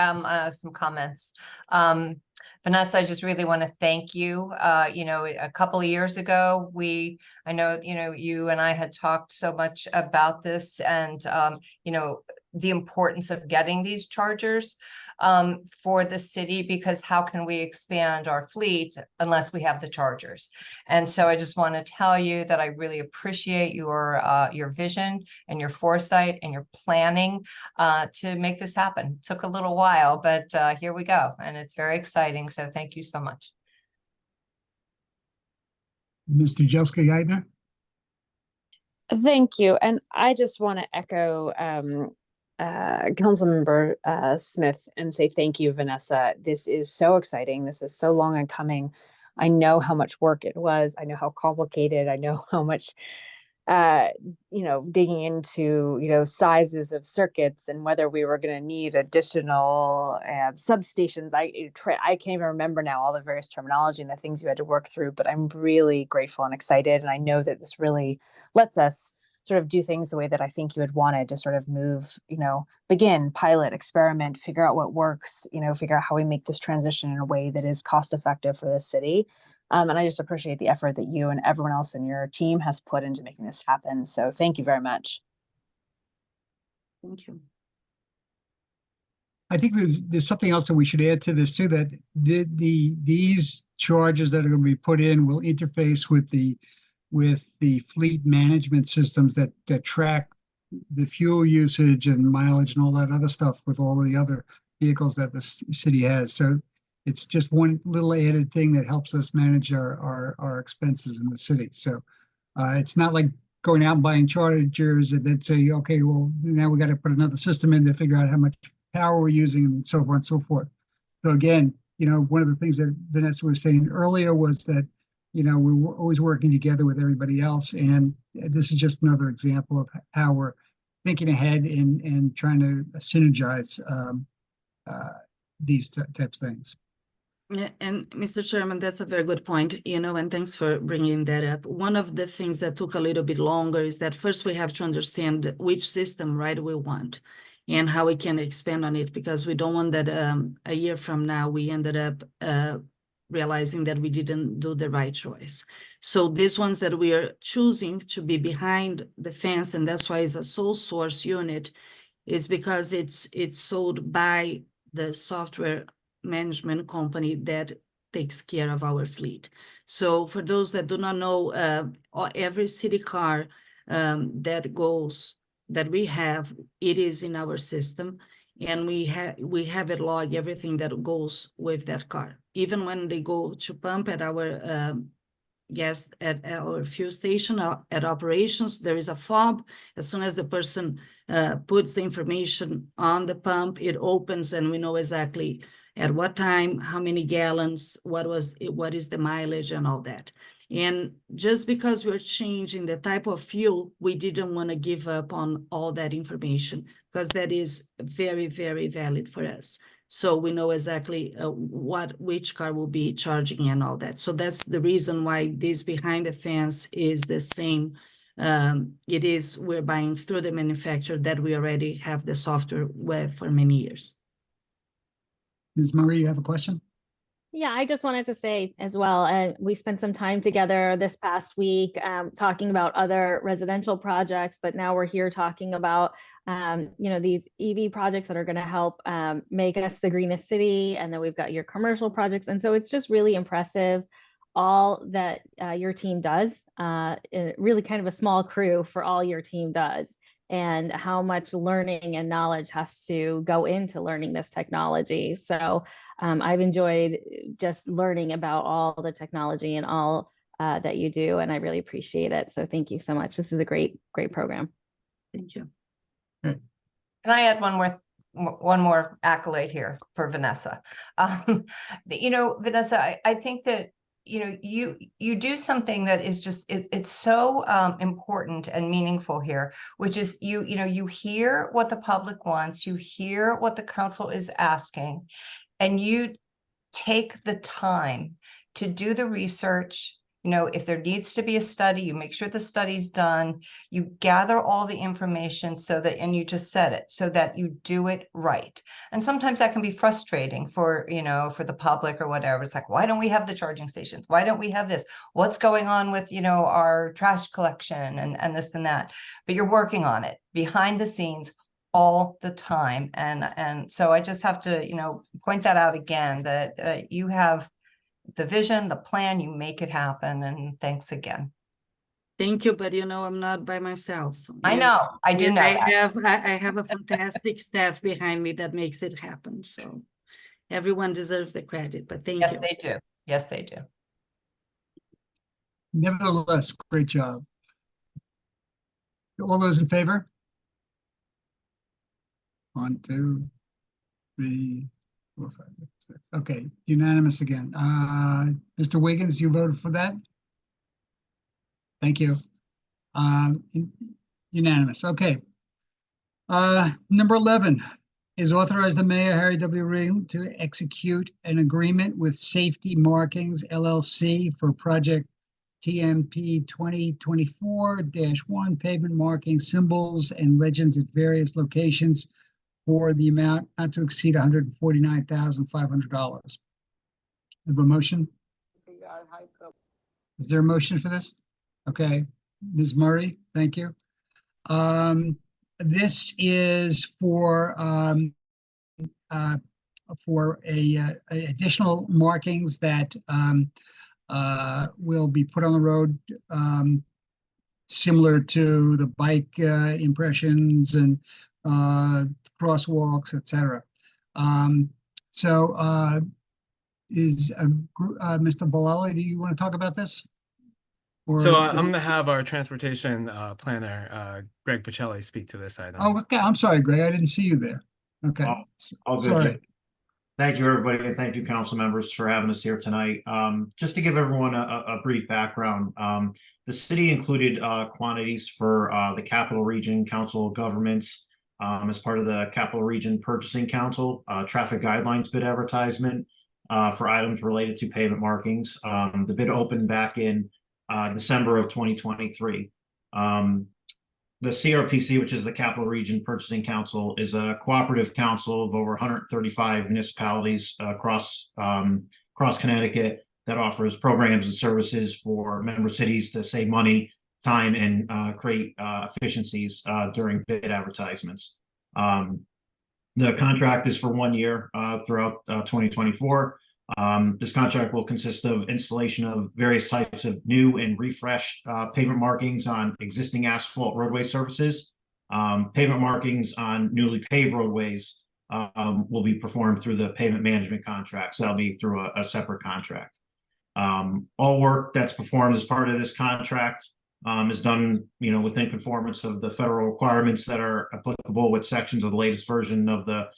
some comments. Vanessa, I just really want to thank you. You know, a couple of years ago, I know, you know, you and I had talked so much about this and, you know, the importance of getting these chargers for the city, because how can we expand our fleet unless we have the chargers? And so I just want to tell you that I really appreciate your vision and your foresight and your planning to make this happen. It took a little while, but here we go, and it's very exciting. So thank you so much. Mr. Jelska-Geithner? Thank you. And I just want to echo Councilmember Smith and say thank you, Vanessa. This is so exciting. This is so long in coming. I know how much work it was. I know how complicated. I know how much, you know, digging into, you know, sizes of circuits and whether we were going to need additional substations. I can't even remember now all the various terminology and the things you had to work through, but I'm really grateful and excited. And I know that this really lets us sort of do things the way that I think you had wanted to sort of move, begin, pilot, experiment, figure out what works, figure out how we make this transition in a way that is cost effective for the city. And I just appreciate the effort that you and everyone else in your team has put into making this happen. So thank you very much. Thank you. I think there's something else that we should add to this too, that these charges that are going to be put in will interface with the fleet management systems that track the fuel usage and mileage and all that other stuff with all the other vehicles that the city has. So it's just one little added thing that helps us manage our expenses in the city. So it's not like going out and buying chargers and then say, okay, well, now we got to put another system in to figure out how much power we're using and so on and so forth. So again, one of the things that Vanessa was saying earlier was that, we were always working together with everybody else. And this is just another example of how we're thinking ahead and trying to synergize these types of things. Yeah, and Mr. Chairman, that's a very good point, and thanks for bringing that up. One of the things that took a little bit longer is that first we have to understand which system, right, we want and how we can expand on it, because we don't want that a year from now we ended up realizing that we didn't do the right choice. So these ones that we are choosing to be behind the fence, and that's why it's a sole source unit, is because it's sold by the software management company that takes care of our fleet. So for those that do not know, every city car that we have, it is in our system, and we have it log everything that goes with that car. Even when they go to pump at our gas at our fuel station at operations, there is a fob. As soon as the person puts the information on the pump, it opens and we know exactly at what time, how many gallons, what is the mileage and all that. And just because we're changing the type of fuel, we didn't want to give up on all that information, because that is very, very valid for us. So we know exactly which car will be charging and all that. So that's the reason why this behind the fence is the same. We're buying through the manufacturer that we already have the software with for many years. Ms. Marie, you have a question? Yeah, I just wanted to say as well, we spent some time together this past week talking about other residential projects, but now we're here talking about, these EV projects that are going to help make us the greenest city. And then we've got your commercial projects. And so it's just really impressive all that your team does, really kind of a small crew for all your team does, and how much learning and knowledge has to go into learning this technology. So I've enjoyed just learning about all the technology and all that you do, and I really appreciate it. So thank you so much. This is a great, great program. Thank you. Can I add one more accolade here for Vanessa? Vanessa, I think that you do something that is just it's so important and meaningful here, which is you hear what the public wants, you hear what the council is asking, and you take the time to do the research. If there needs to be a study, you make sure the study's done, you gather all the information and you just said it, so that you do it right. And sometimes that can be frustrating for the public or whatever. It's like, why don't we have the charging stations? Why don't we have this? What's going on with, our trash collection and this and that? But you're working on it behind the scenes all the time. And so I just have to, point that out again, that you have the vision, the plan, you make it happen. And thanks again. Thank you, but I'm not by myself. I know, I do know I have a fantastic staff behind me that makes it happen. So everyone deserves the credit, but thank you. Yes, they do. Yes, they do. Nevertheless, great job. All those in favor? 1, 2, 3, 4, 5, 6. Okay, unanimous again. Mr. Wiggins, you voted for that? Thank you. Unanimous. Okay. Number 11 is authorize the mayor, Harry W. Ring, to execute an agreement with Safety Markings LLC for project TMP 2024-1 pavement marking symbols and legends at various locations for the amount not to exceed $149,500. Have a motion? Is there a motion for this? Okay, Ms. Murray, thank you. This is for additional markings that will be put on the road, similar to the bike impressions and crosswalks, etc. Mr. Balali, do you want to talk about this? So I'm going to have our transportation planner, Greg Pacelli, speak to this item. Oh, okay. I'm sorry, Greg. I didn't see you there. Okay. All good. Sorry. Thank you, everybody, and thank you, council members, for having us here tonight. Just to give everyone a brief background, the city included quantities for the Capital Region Council of Governments as part of the Capital Region Purchasing Council traffic guidelines bid advertisement for items related to pavement markings. The bid opened back in December of 2023. The CRPC, which is the Capital Region Purchasing Council, is a cooperative council of over 135 municipalities across Connecticut that offers programs and services for member cities to save money, time, and create efficiencies during bid advertisements. The contract is for 1 year throughout 2024. This contract will consist of installation of various types of new and refreshed pavement markings on existing asphalt roadway surfaces. Pavement markings on newly paved roadways will be performed through the pavement management contract. So that'll be through a separate contract. All work that's performed as part of this contract is done, within conformance of the federal requirements that are applicable with sections of the latest version of the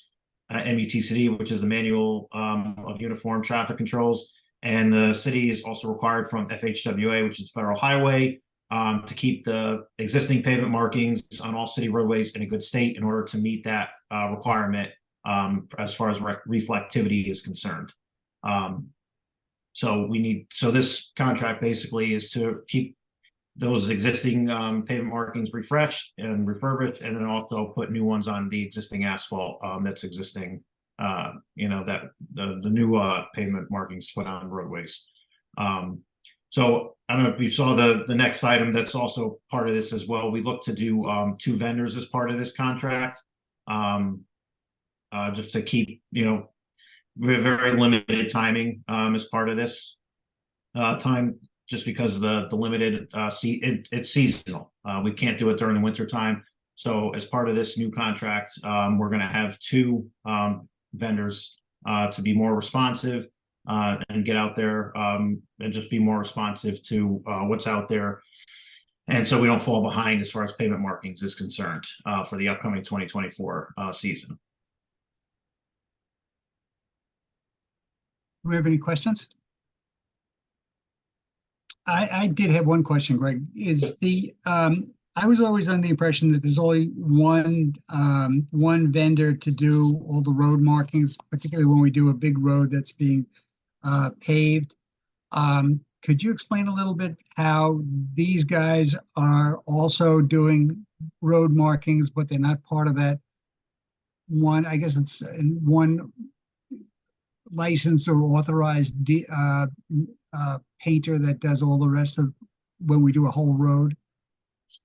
MUTCD, which is the Manual of Uniform Traffic Controls. And the city is also required from FHWA, which is Federal Highway, to keep the existing pavement markings on all city roadways in a good state in order to meet that requirement as far as reflectivity is concerned. So this contract basically is to keep those existing pavement markings refreshed and refurbished, and then also put new ones on the existing asphalt that's existing, that the new pavement markings put on roadways. So I don't know if you saw the next item that's also part of this as well. We look to do 2 vendors as part of this contract, just to keep, we have very limited timing as part of this time. Just because the limited it's seasonal. We can't do it during the winter time. So as part of this new contract, we're going to have 2 vendors to be more responsive and get out there and just be more responsive to what's out there. And so we don't fall behind as far as pavement markings is concerned for the upcoming 2024 season. Do we have any questions? I did have one question, Greg. I was always under the impression that there's only one vendor to do all the road markings, particularly when we do a big road that's being paved. Could you explain a little bit how these guys are also doing road markings, but they're not part of that one? I guess it's in one licensed or authorized painter that does all the rest of when we do a whole road?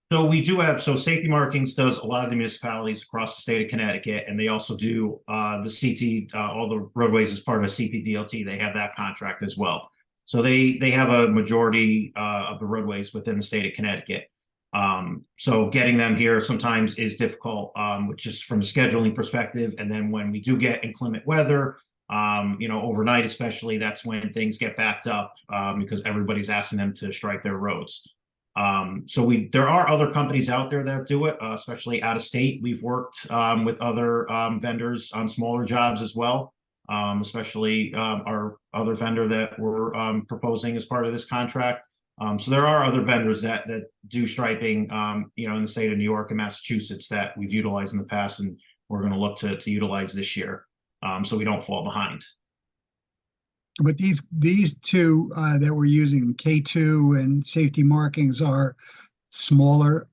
So we do have, Safety Markings does a lot of the municipalities across the state of Connecticut, and they also do the CT, all the roadways as part of CPDLT. They have that contract as well. So they have a majority of the roadways within the state of Connecticut. So getting them here sometimes is difficult, which is from a scheduling perspective. And then when we do get inclement weather, overnight especially, that's when things get backed up because everybody's asking them to strike their roads. There are other companies out there that do it, especially out of state. We've worked with other vendors on smaller jobs as well, especially our other vendor that we're proposing as part of this contract. So there are other vendors that do striping, in the state of New York and Massachusetts that we've utilized in the past, and we're going to look to utilize this year. So we don't fall behind. But these two that we're using, K2 and Safety Markings, are smaller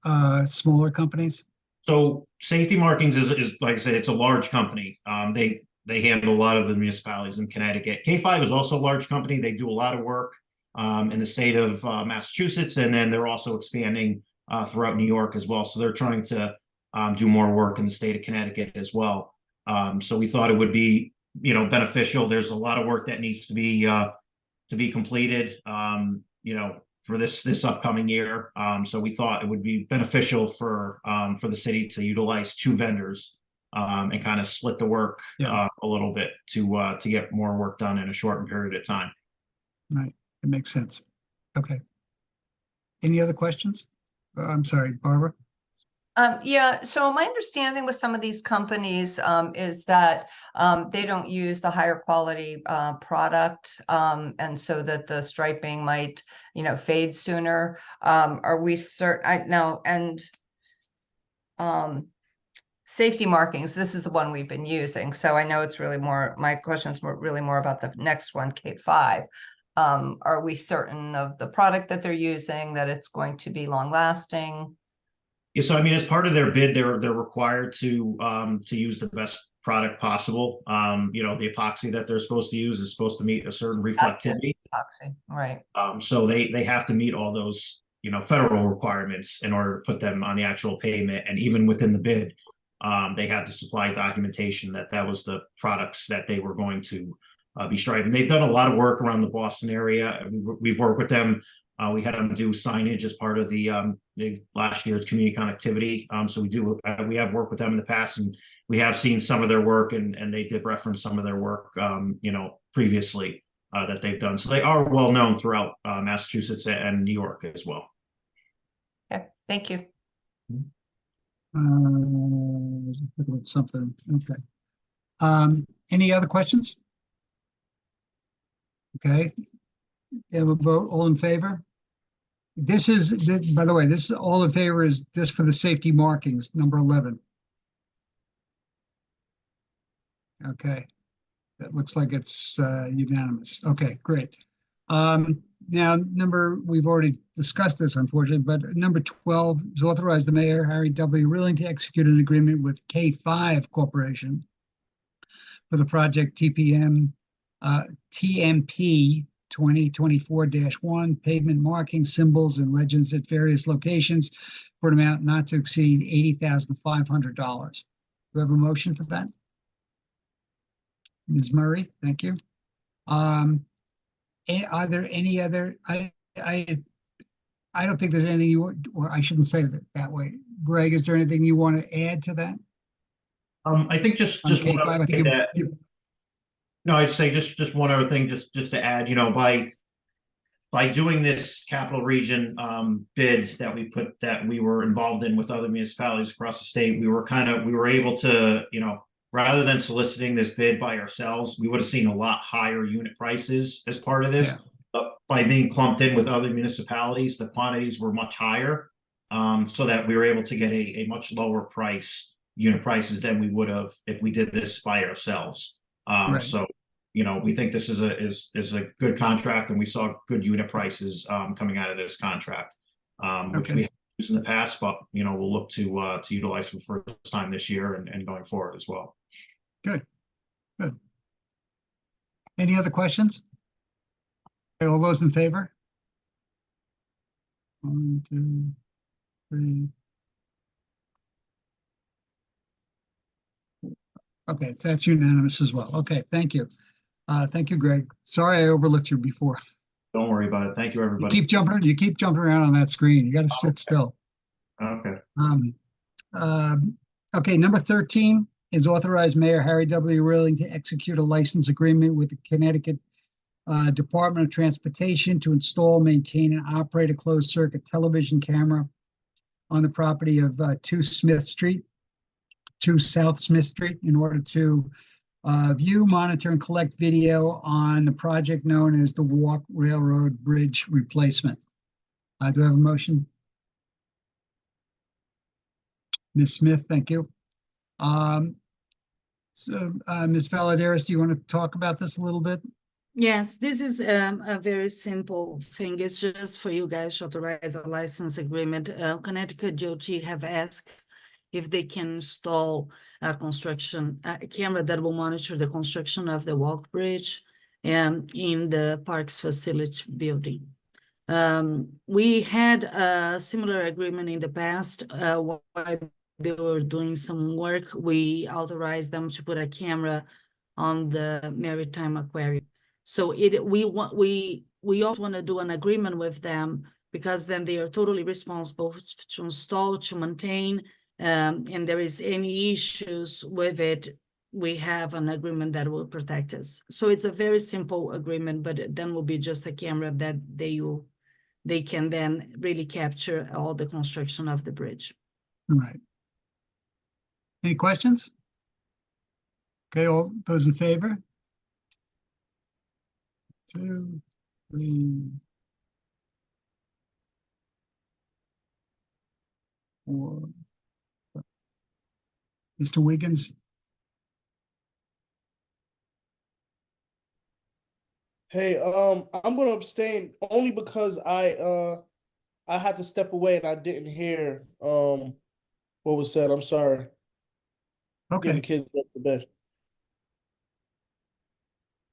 companies? So Safety Markings is like I said, it's a large company. They handle a lot of the municipalities in Connecticut. K5 is also a large company. They do a lot of work in the state of Massachusetts, and then they're also expanding throughout New York as well. So they're trying to do more work in the state of Connecticut as well. So we thought it would be, beneficial. There's a lot of work that needs to be completed, for this upcoming year. So we thought it would be beneficial for the city to utilize two vendors and kind of split the work a little bit to get more work done in a shortened period of time. Right, it makes sense. Okay. Any other questions? I'm sorry, Barbara? Yeah, so my understanding with some of these companies is that they don't use the higher quality product, and so that the striping might, fade sooner. Are we certain? Safety Markings, this is the one we've been using, so I know it's really more, my question's really more about the next one, K5. Are we certain of the product that they're using, that it's going to be long lasting? Yeah, so I mean, as part of their bid, they're required to use the best product possible. The epoxy that they're supposed to use is supposed to meet a certain reflectivity. Epoxy, right. So they have to meet all those, federal requirements in order to put them on the actual pavement. And even within the bid, they had to supply documentation that was the products that they were going to be striping. They've done a lot of work around the Boston area. We've worked with them. We had them do signage as part of the last year's community connectivity. So we have worked with them in the past, and we have seen some of their work, and they did reference some of their work, previously that they've done. So they are well known throughout Massachusetts and New York as well. Okay, thank you. Just looking at something. Okay. Any other questions? Okay. They will vote. All in favor? This is, by the way, this is all in favor is just for the Safety Markings, number 11. Okay. That looks like it's unanimous. Okay, great. Now, we've already discussed this, unfortunately, but number 12 is authorize the mayor, Harry W. Rilling, to execute an agreement with K5 Corporation for the project TMP 2024-1 pavement marking symbols and legends at various locations for an amount not to exceed $80,500. Do we have a motion for that? Ms. Murray, thank you. Are there any other? I don't think there's anything you want, or I shouldn't say that way. Greg, is there anything you want to add to that? I think just one other thing that. No, I'd say just one other thing, just to add, by doing this capital region bid that we were involved in with other municipalities across the state, we were able to, rather than soliciting this bid by ourselves, we would have seen a lot higher unit prices as part of this. Yeah. But by being clumped in with other municipalities, the quantities were much higher, so that we were able to get a much lower unit prices than we would have if we did this by ourselves. Right. So, we think this is a good contract, and we saw good unit prices coming out of this contract, which we have used in the past, but we'll look to utilize for the first time this year and going forward as well. Good. Any other questions? Okay, all those in favor? 1, 2, 3. Okay, that's unanimous as well. Okay, thank you. Thank you, Greg. Sorry I overlooked you before. Don't worry about it. Thank you, everybody. You keep jumping around on that screen. You got to sit still. Okay. Okay, number 13 is authorized Mayor Harry W. Rilling to execute a license agreement with the Connecticut Department of Transportation to install, maintain, and operate a closed circuit television camera on the property of 2 South Smith Street in order to view, monitor, and collect video on the project known as the Walk Railroad Bridge Replacement. Do I have a motion? Ms. Smith, thank you. Ms. Valadares, do you want to talk about this a little bit? Yes, this is a very simple thing. It's just for you guys to authorize a license agreement. Connecticut DOT have asked if they can install a camera that will monitor the construction of the walk bridge in the Parks Facility building. We had a similar agreement in the past, while they were doing some work. We authorized them to put a camera on the Maritime Aquarium. So we also want to do an agreement with them, because then they are totally responsible to install, to maintain, and there is any issues with it, we have an agreement that will protect us. So it's a very simple agreement, but then will be just a camera that they can then really capture all the construction of the bridge. All right. Any questions? Okay, all those in favor? 2, 3, 4. Mr. Wiggins? Hey, I'm gonna abstain only because I had to step away and I didn't hear what was said. I'm sorry. Okay. Getting the kids up to bed.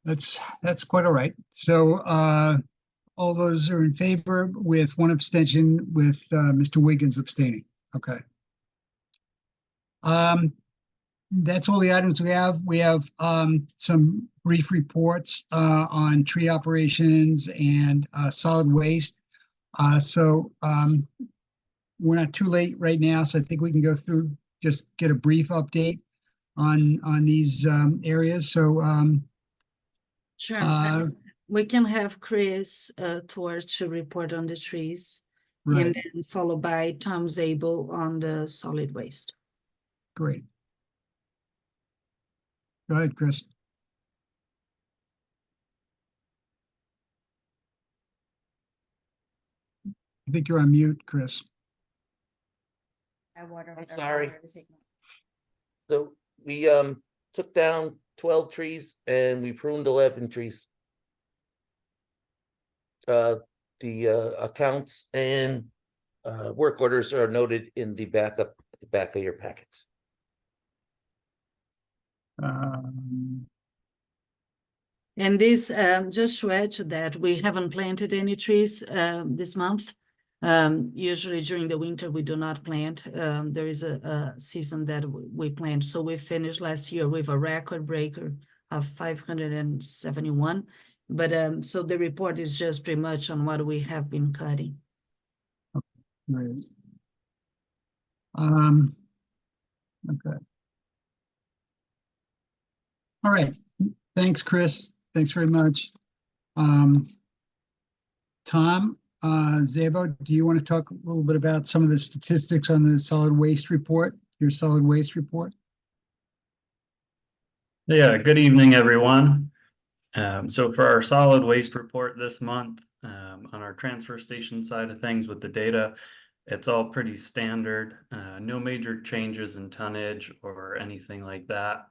That's quite all right. So all those are in favor with one abstention, with Mr. Wiggins abstaining. Okay. That's all the items we have. We have some brief reports on tree operations and solid waste. So we're not too late right now, so I think we can go through, just get a brief update on these areas. So Sure. We can have Chris Torch to report on the trees, right. and then followed by Tom Zabel on the solid waste. Great. Go ahead, Chris. I think you're on mute, Chris. I'm sorry. So we took down 12 trees and we pruned 11 trees. The accounts and work orders are noted in the backup at the back of your packets. And this, just to add to that, we haven't planted any trees this month. Usually during the winter, we do not plant. There is a season that we plant. So we finished last year with a record breaker of 571. But so the report is just pretty much on what we have been cutting. Right. Okay. All right. Thanks, Chris. Thanks very much. Tom, Zabo, do you want to talk a little bit about some of the statistics on the solid waste report, your solid waste report? Yeah, good evening, everyone. So for our solid waste report this month, on our transfer station side of things with the data, it's all pretty standard. No major changes in tonnage or anything like that.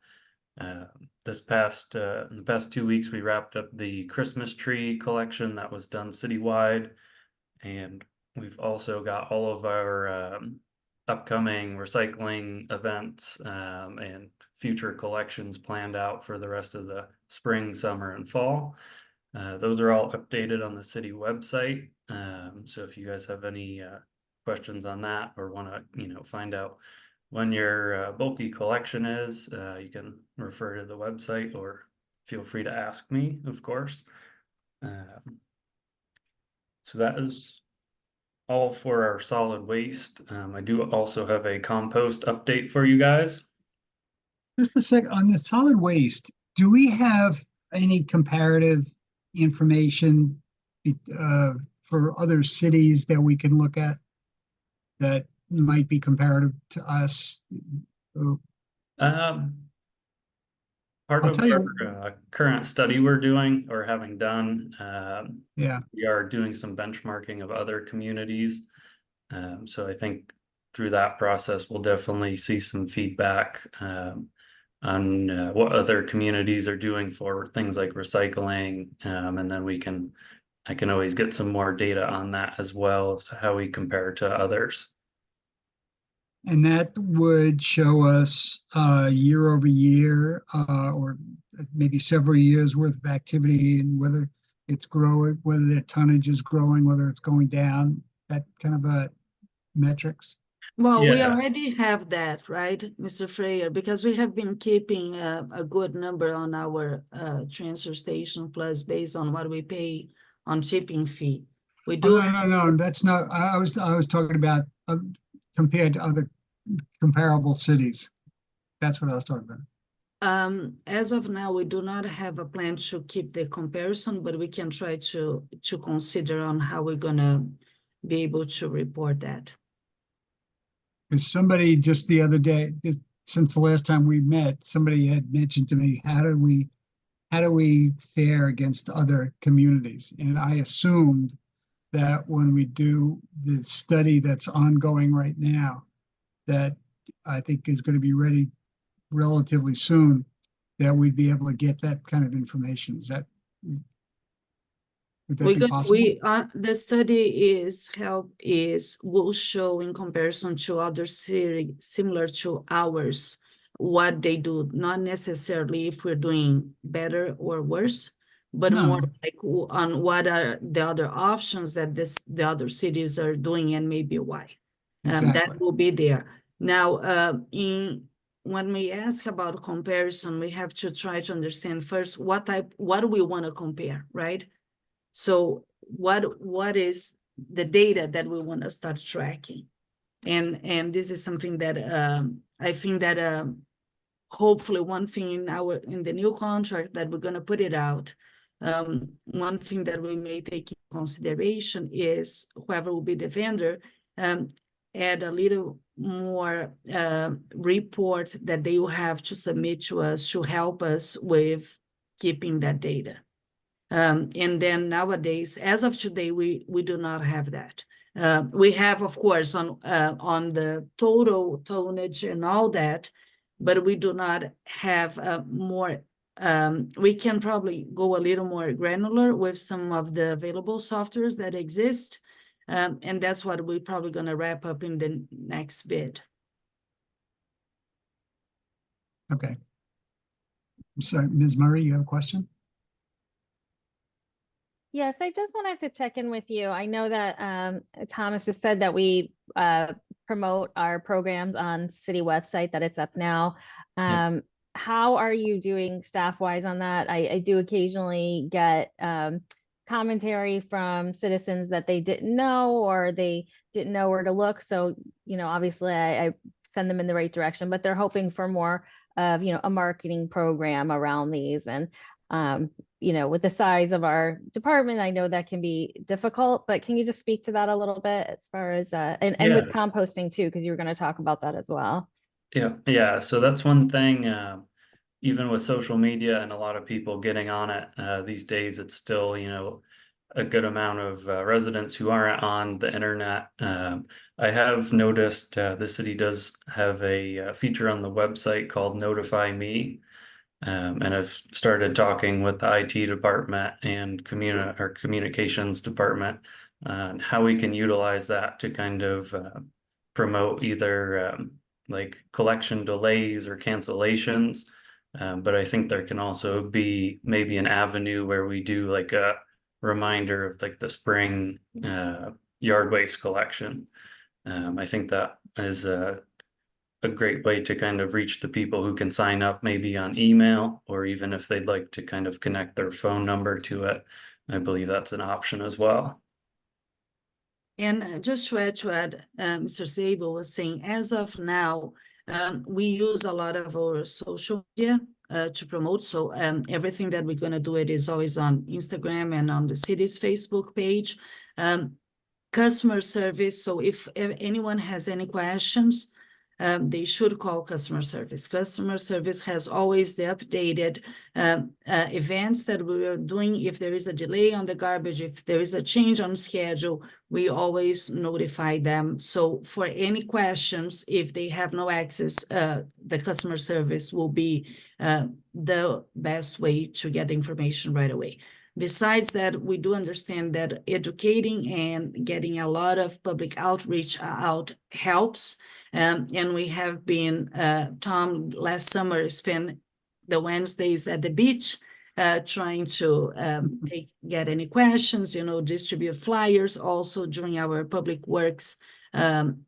In the past 2 weeks, we wrapped up the Christmas tree collection that was done citywide, and we've also got all of our upcoming recycling events and future collections planned out for the rest of the spring, summer, and fall. Those are all updated on the city website. So if you guys have any questions on that, or want to find out when your bulky collection is, you can refer to the website, or feel free to ask me, of course. So that is all for our solid waste. I do also have a compost update for you guys. Just a sec, on the solid waste, do we have any comparative information for other cities that we can look at that might be comparative to us? Part of our current study we're doing, or having done, yeah, we are doing some benchmarking of other communities. So I think through that process, we'll definitely see some feedback what other communities are doing for things like recycling. And then I can always get some more data on that as well, as to how we compare to others. And that would show us year over year, or maybe several years worth of activity, and whether it's growing, whether the tonnage is growing, whether it's going down, that kind of a metrics. Well, we Yeah. already have that, right, Mr. Freyer, because we have been keeping a good number on our transfer station plus based on what we pay on shipping fee. We do. Oh, no, that's not, I was talking about compared to other comparable cities. That's what I was talking about. As of now, we do not have a plan to keep the comparison, but we can try to consider on how we're gonna be able to report that. Because somebody just the other day, since the last time we met, somebody had mentioned to me, how do we fare against other communities? And I assumed that when we do the study that's ongoing right now, that I think is going to be ready relatively soon, that we'd be able to get that kind of information. Would that be possible? The study will show in comparison to other cities similar to ours, what they do, not necessarily if we're doing better or worse, but more like on what are the other options that the other cities are doing and maybe why. That will be there. Now, when we ask about comparison, we have to try to understand first what do we want to compare, right? So what is the data that we want to start tracking? And this is something that I think that hopefully one thing in the new contract that we're going to put it out, one thing that we may take in consideration is whoever will be the vendor, add a little more report that they will have to submit to us to help us with keeping that data. And then nowadays, as of today, we do not have that. We have, of course, on the total tonnage and all that, but we do not have more. We can probably go a little more granular with some of the available softwares that exist. And that's what we're probably going to wrap up in the next bid. Okay. I'm sorry, Ms. Murray, you have a question? Yes, I just wanted to check in with you. I know that Thomas just said that we promote our programs on city website, that it's up now. How are you doing staff-wise on that? I do occasionally get commentary from citizens that they didn't know or they didn't know where to look. So, obviously I send them in the right direction, but they're hoping for more of, a marketing program around these. And with the size of our department, I know that can be difficult, but can you just speak to that a little bit as far as, and with composting too, because you were going to talk about that as well. Yeah. So that's one thing, even with social media and a lot of people getting on it these days, it's still, a good amount of residents who aren't on the internet. I have noticed the city does have a feature on the website called Notify Me. And I've started talking with the IT department and communications department on how we can utilize that to kind of promote either like collection delays or cancellations. But I think there can also be maybe an avenue where we do like a reminder of like the spring yard waste collection. I think that is a great way to kind of reach the people who can sign up maybe on email, or even if they'd like to kind of connect their phone number to it. I believe that's an option as well. And just to add to what Mr. Zabel was saying, as of now, we use a lot of our social media to promote. So everything that we're going to do, it is always on Instagram and on the city's Facebook page. Customer service. So if anyone has any questions, they should call customer service. Customer service has always the updated events that we are doing. If there is a delay on the garbage, if there is a change on schedule, we always notify them. So for any questions, if they have no access, the customer service will be the best way to get the information right away. Besides that, we do understand that educating and getting a lot of public outreach out helps. And we have been, Tom, last summer spent the Wednesdays at the beach trying to get any questions, distribute flyers. Also during our Public Works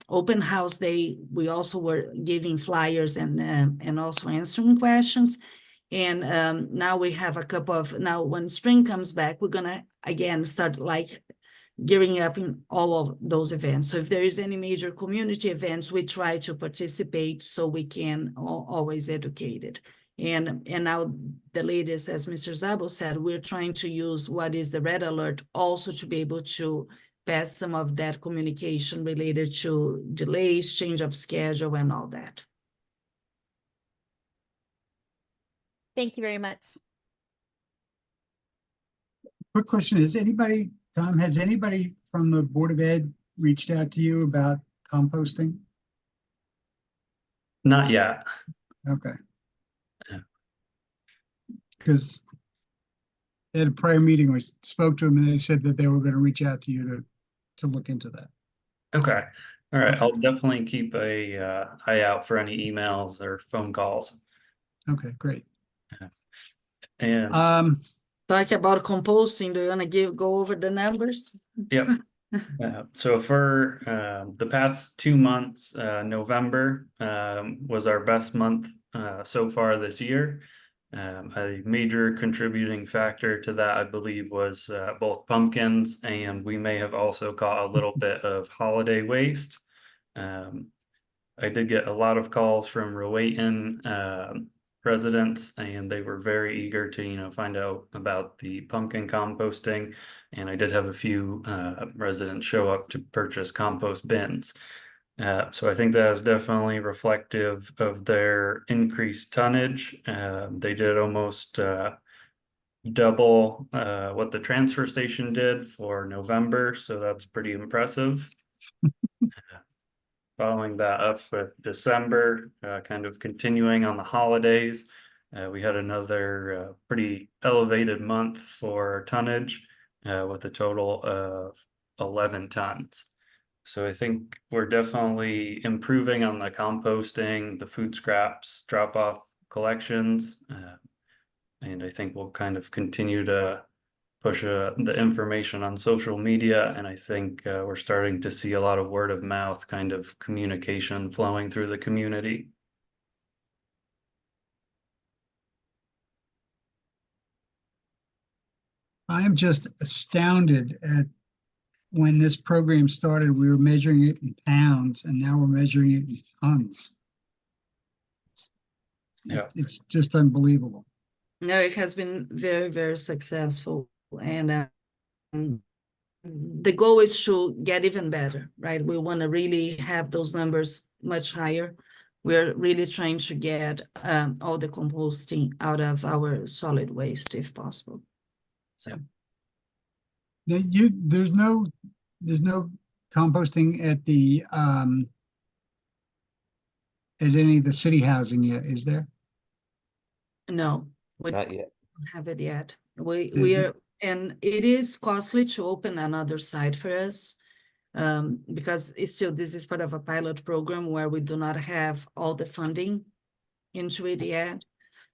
open house day, we also were giving flyers and also answering questions. And now we have a couple of, now when spring comes back, we're gonna again start like gearing up in all of those events. So if there is any major community events, we try to participate so we can always educate it. And now the latest, as Mr. Szabo said, we're trying to use what is the red alert also to be able to pass some of that communication related to delays, change of schedule, and all that. Thank you very much. Quick question, Tom, has anybody from the Board of Ed reached out to you about composting? Not yet. Okay. Yeah. Because at a prior meeting, we spoke to them and they said that they were going to reach out to you to look into that. Okay. All right. I'll definitely keep a eye out for any emails or phone calls. Okay, great. And talk about composting. Do you want to go over the numbers? Yep. So for the past 2 months, November was our best month so far this year. A major contributing factor to that, I believe, was both pumpkins, and we may have also caught a little bit of holiday waste. I did get a lot of calls from Rowayton residents, and they were very eager to find out about the pumpkin composting, and I did have a few residents show up to purchase compost bins. So I think that is definitely reflective of their increased tonnage. They did almost double what the transfer station did for November, so that's pretty impressive. Following that up with December, kind of continuing on the holidays, we had another pretty elevated month for tonnage with a total of 11 tons. So I think we're definitely improving on the composting, the food scraps, drop-off collections, and I think we'll kind of continue to push the information on social media, and I think we're starting to see a lot of word of mouth kind of communication flowing through the community. I am just astounded at when this program started, we were measuring it in pounds, and now we're measuring it in tons. Yeah. It's just unbelievable. No, it has been very, very successful. And the goal is to get even better, right? We want to really have those numbers much higher. We're really trying to get all the composting out of our solid waste if possible. So there's no composting at the at any of the city housing yet, is there? No, we Not yet. don't have it yet. We are, and it is costly to open another site for us because this is part of a pilot program where we do not have all the funding into it yet.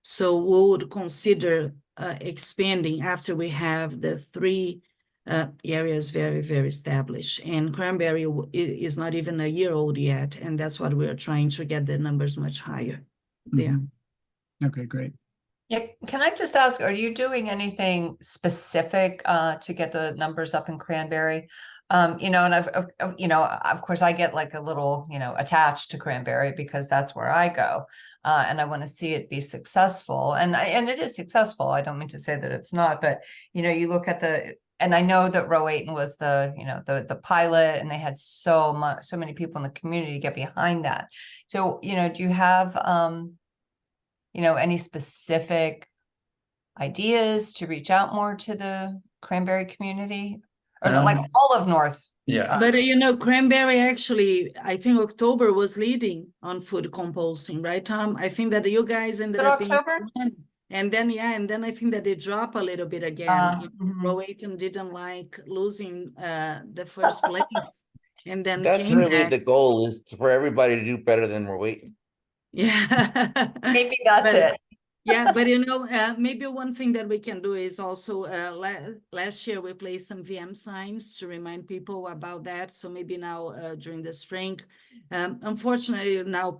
So we would consider expanding after we have the 3 areas very, very established. And Cranberry is not even a year old yet, and that's what we're trying to get the numbers much higher there. Okay, great. Yeah, can I just ask, are you doing anything specific to get the numbers up in Cranberry? And I've of course I get like a little, attached to Cranberry because that's where I go. And I want to see it be successful. And it is successful. I don't mean to say that it's not, but you look at the and I know that Rowayton was the, you know, the pilot, and they had so many people in the community get behind that. So, you know, do you have, you know, any specific ideas to reach out more to the Cranberry community? Or like all of North? Yeah. But you know, Cranberry actually, I think October was leading on food composting, right, Tom? I think that you guys ended But up being October? one. And then, yeah, and then I think that it dropped a little bit again. Mhm. Rowayton didn't like losing the first place, and then That's came really back. the goal, is for everybody to do better than we're waiting. Yeah. Maybe that's But- it. Yeah, but you know, maybe one thing that we can do is also, last year we placed some VM signs to remind people about that. So maybe now during the spring, unfortunately now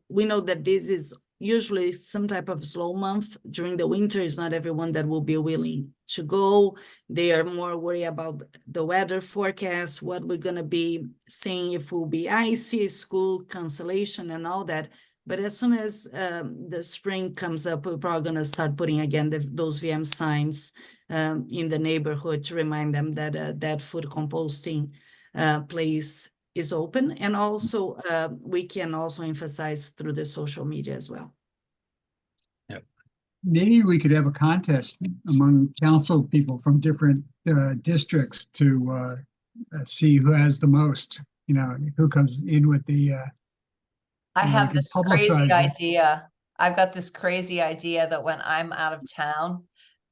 we know that this is usually some type of slow month. During the winter is not everyone that will be willing to go. They are more worried about the weather forecast, what we're gonna be seeing, if we'll be icy, school cancellation and all that. But as soon as the spring comes up, we're probably going to start putting again those VM signs in the neighborhood to remind them that that food composting place is open. And also, we can also emphasize through the social media as well. Maybe we could have a contest among council people from different districts to see who has the most, you know, who comes in with the I you know, have we can this crazy publicize it. idea. I've got this crazy idea that when I'm out of town,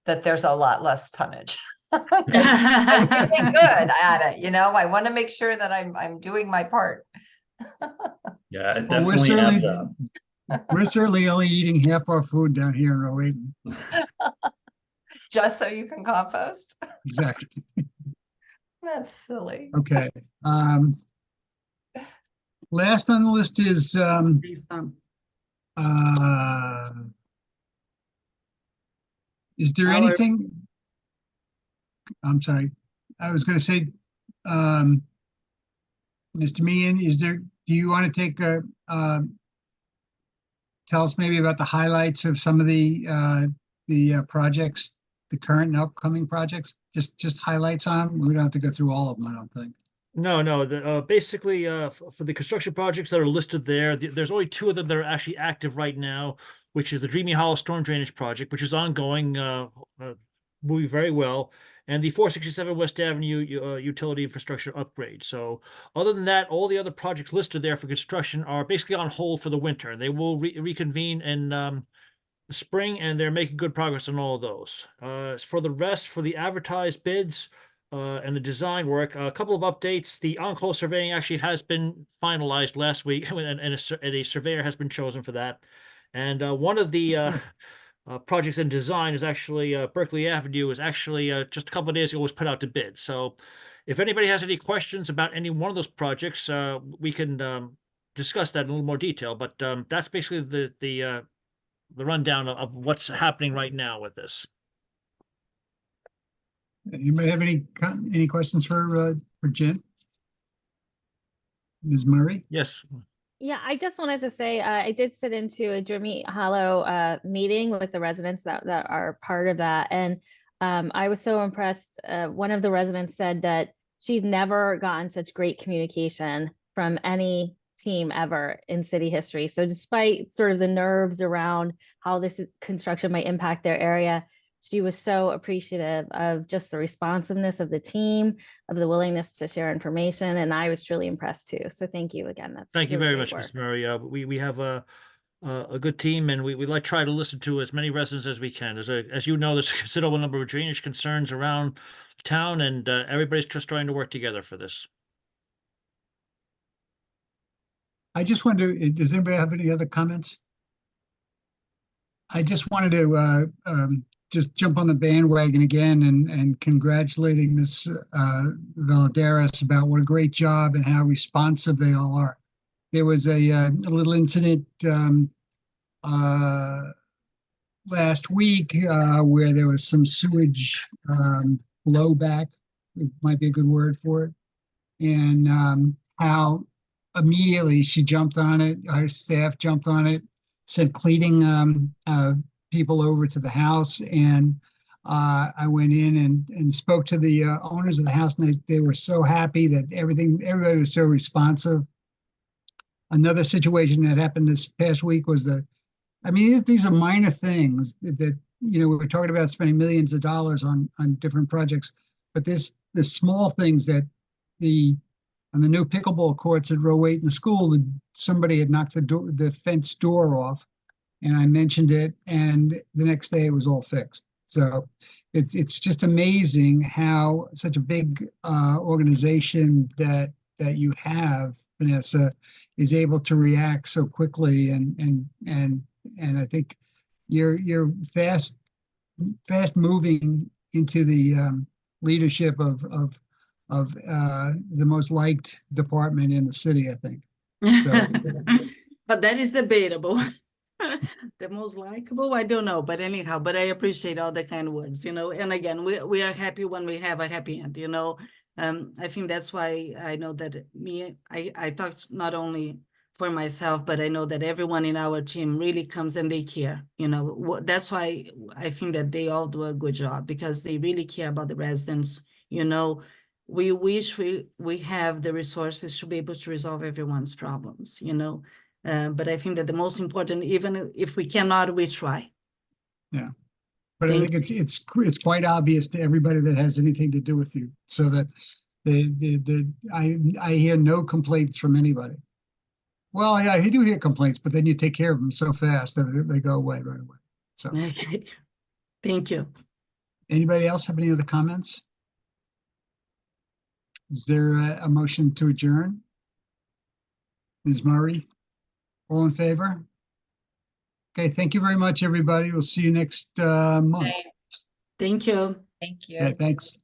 that there's a lot less tonnage. 'Cause I'm really good at it, you know. I want to make sure that I'm doing my part. Yeah, it Well, definitely adds up. we're certainly only eating half our food down here in Rowayton. Just so you can compost. Exactly. That's silly. Okay. Last on the list is Thanks, Tom. is there Our- anything? I'm sorry. I was going to say, Mr. Meehan, do you want to take tell us maybe about the highlights of some of the projects, the current and upcoming projects? Just highlights on them. We don't have to go through all of them, I don't think. No, basically, for the construction projects that are listed there, there's only 2 of them that are actually active right now, which is the Dreamy Hollow Storm Drainage Project, which is ongoing, moving very well, and the 467 West Avenue utility infrastructure upgrade. So other than that, all the other projects listed there for construction are basically on hold for the winter. They will reconvene in the spring, and they're making good progress on all of those. For the rest, for the advertised bids, and the design work, a couple of updates. The on-call surveying actually has been finalized last week, and a surveyor has been chosen for that. And one of the projects in design is actually Berkeley Avenue is actually just a couple of days ago was put out to bid. So if anybody has any questions about any one of those projects, we can discuss that in a little more detail. But that's basically the rundown of what's happening right now with this. Anybody have any questions for Jen? Ms. Murray? Yes. Yeah, I just wanted to say, I did sit into a Dreamy Hollow meeting with the residents that are part of that. And I was so impressed. One of the residents said that she'd never gotten such great communication from any team ever in city history. So despite sort of the nerves around how this construction might impact their area, she was so appreciative of just the responsiveness of the team, of the willingness to share information, and I was truly impressed too. So thank you again. That's Thank you really very great much, work. Ms. Murray. We have a good team, and we like try to listen to as many residents as we can. As you know, there's a considerable number of drainage concerns around town, and everybody's just trying to work together for this. I just wonder, does anybody have any other comments? I just wanted to just jump on the bandwagon again and congratulating Ms. Valadares about what a great job and how responsive they all are. There was a little incident last week where there was some sewage blowback, it might be a good word for it, and how immediately she jumped on it, our staff jumped on it, sent pleading people over to the house, and I went in and spoke to the owners of the house, and they were so happy that everybody was so responsive. Another situation that happened this past week was I mean, these are minor things that, you know, we're talking about spending millions of dollars on different projects, but the small things that on the new pickleball courts at row 8 in the school, somebody had knocked the fence door off, and I mentioned it, and the next day it was all fixed. So it's just amazing how such a big organization that you have, Vanessa, is able to react so quickly, and I think you're fast moving into the leadership of the most liked department in the city, I think. So But that is debatable. The most likable, I don't know, but anyhow, but I appreciate all the kind words, you know, and again, we are happy when we have a happy end, you know. I think that's why I know that I talked not only for myself, but I know that everyone in our team really comes and they care, you know. That's why I think that they all do a good job, because they really care about the residents, you know. We wish we have the resources to be able to resolve everyone's problems, you know. But I think that the most important, even if we cannot, we try. Yeah, but I think it's quite obvious to everybody that has anything to do with you, so that I hear no complaints from anybody. Well, I do hear complaints, but then you take care of them so fast that they go away right away. So, Okay. Thank you. Anybody else have any other comments? Is there a motion to adjourn? Ms. Murray? All in favor? Okay, thank you very much, everybody. We'll see you next month. Thank you. Thank you. Okay, thanks.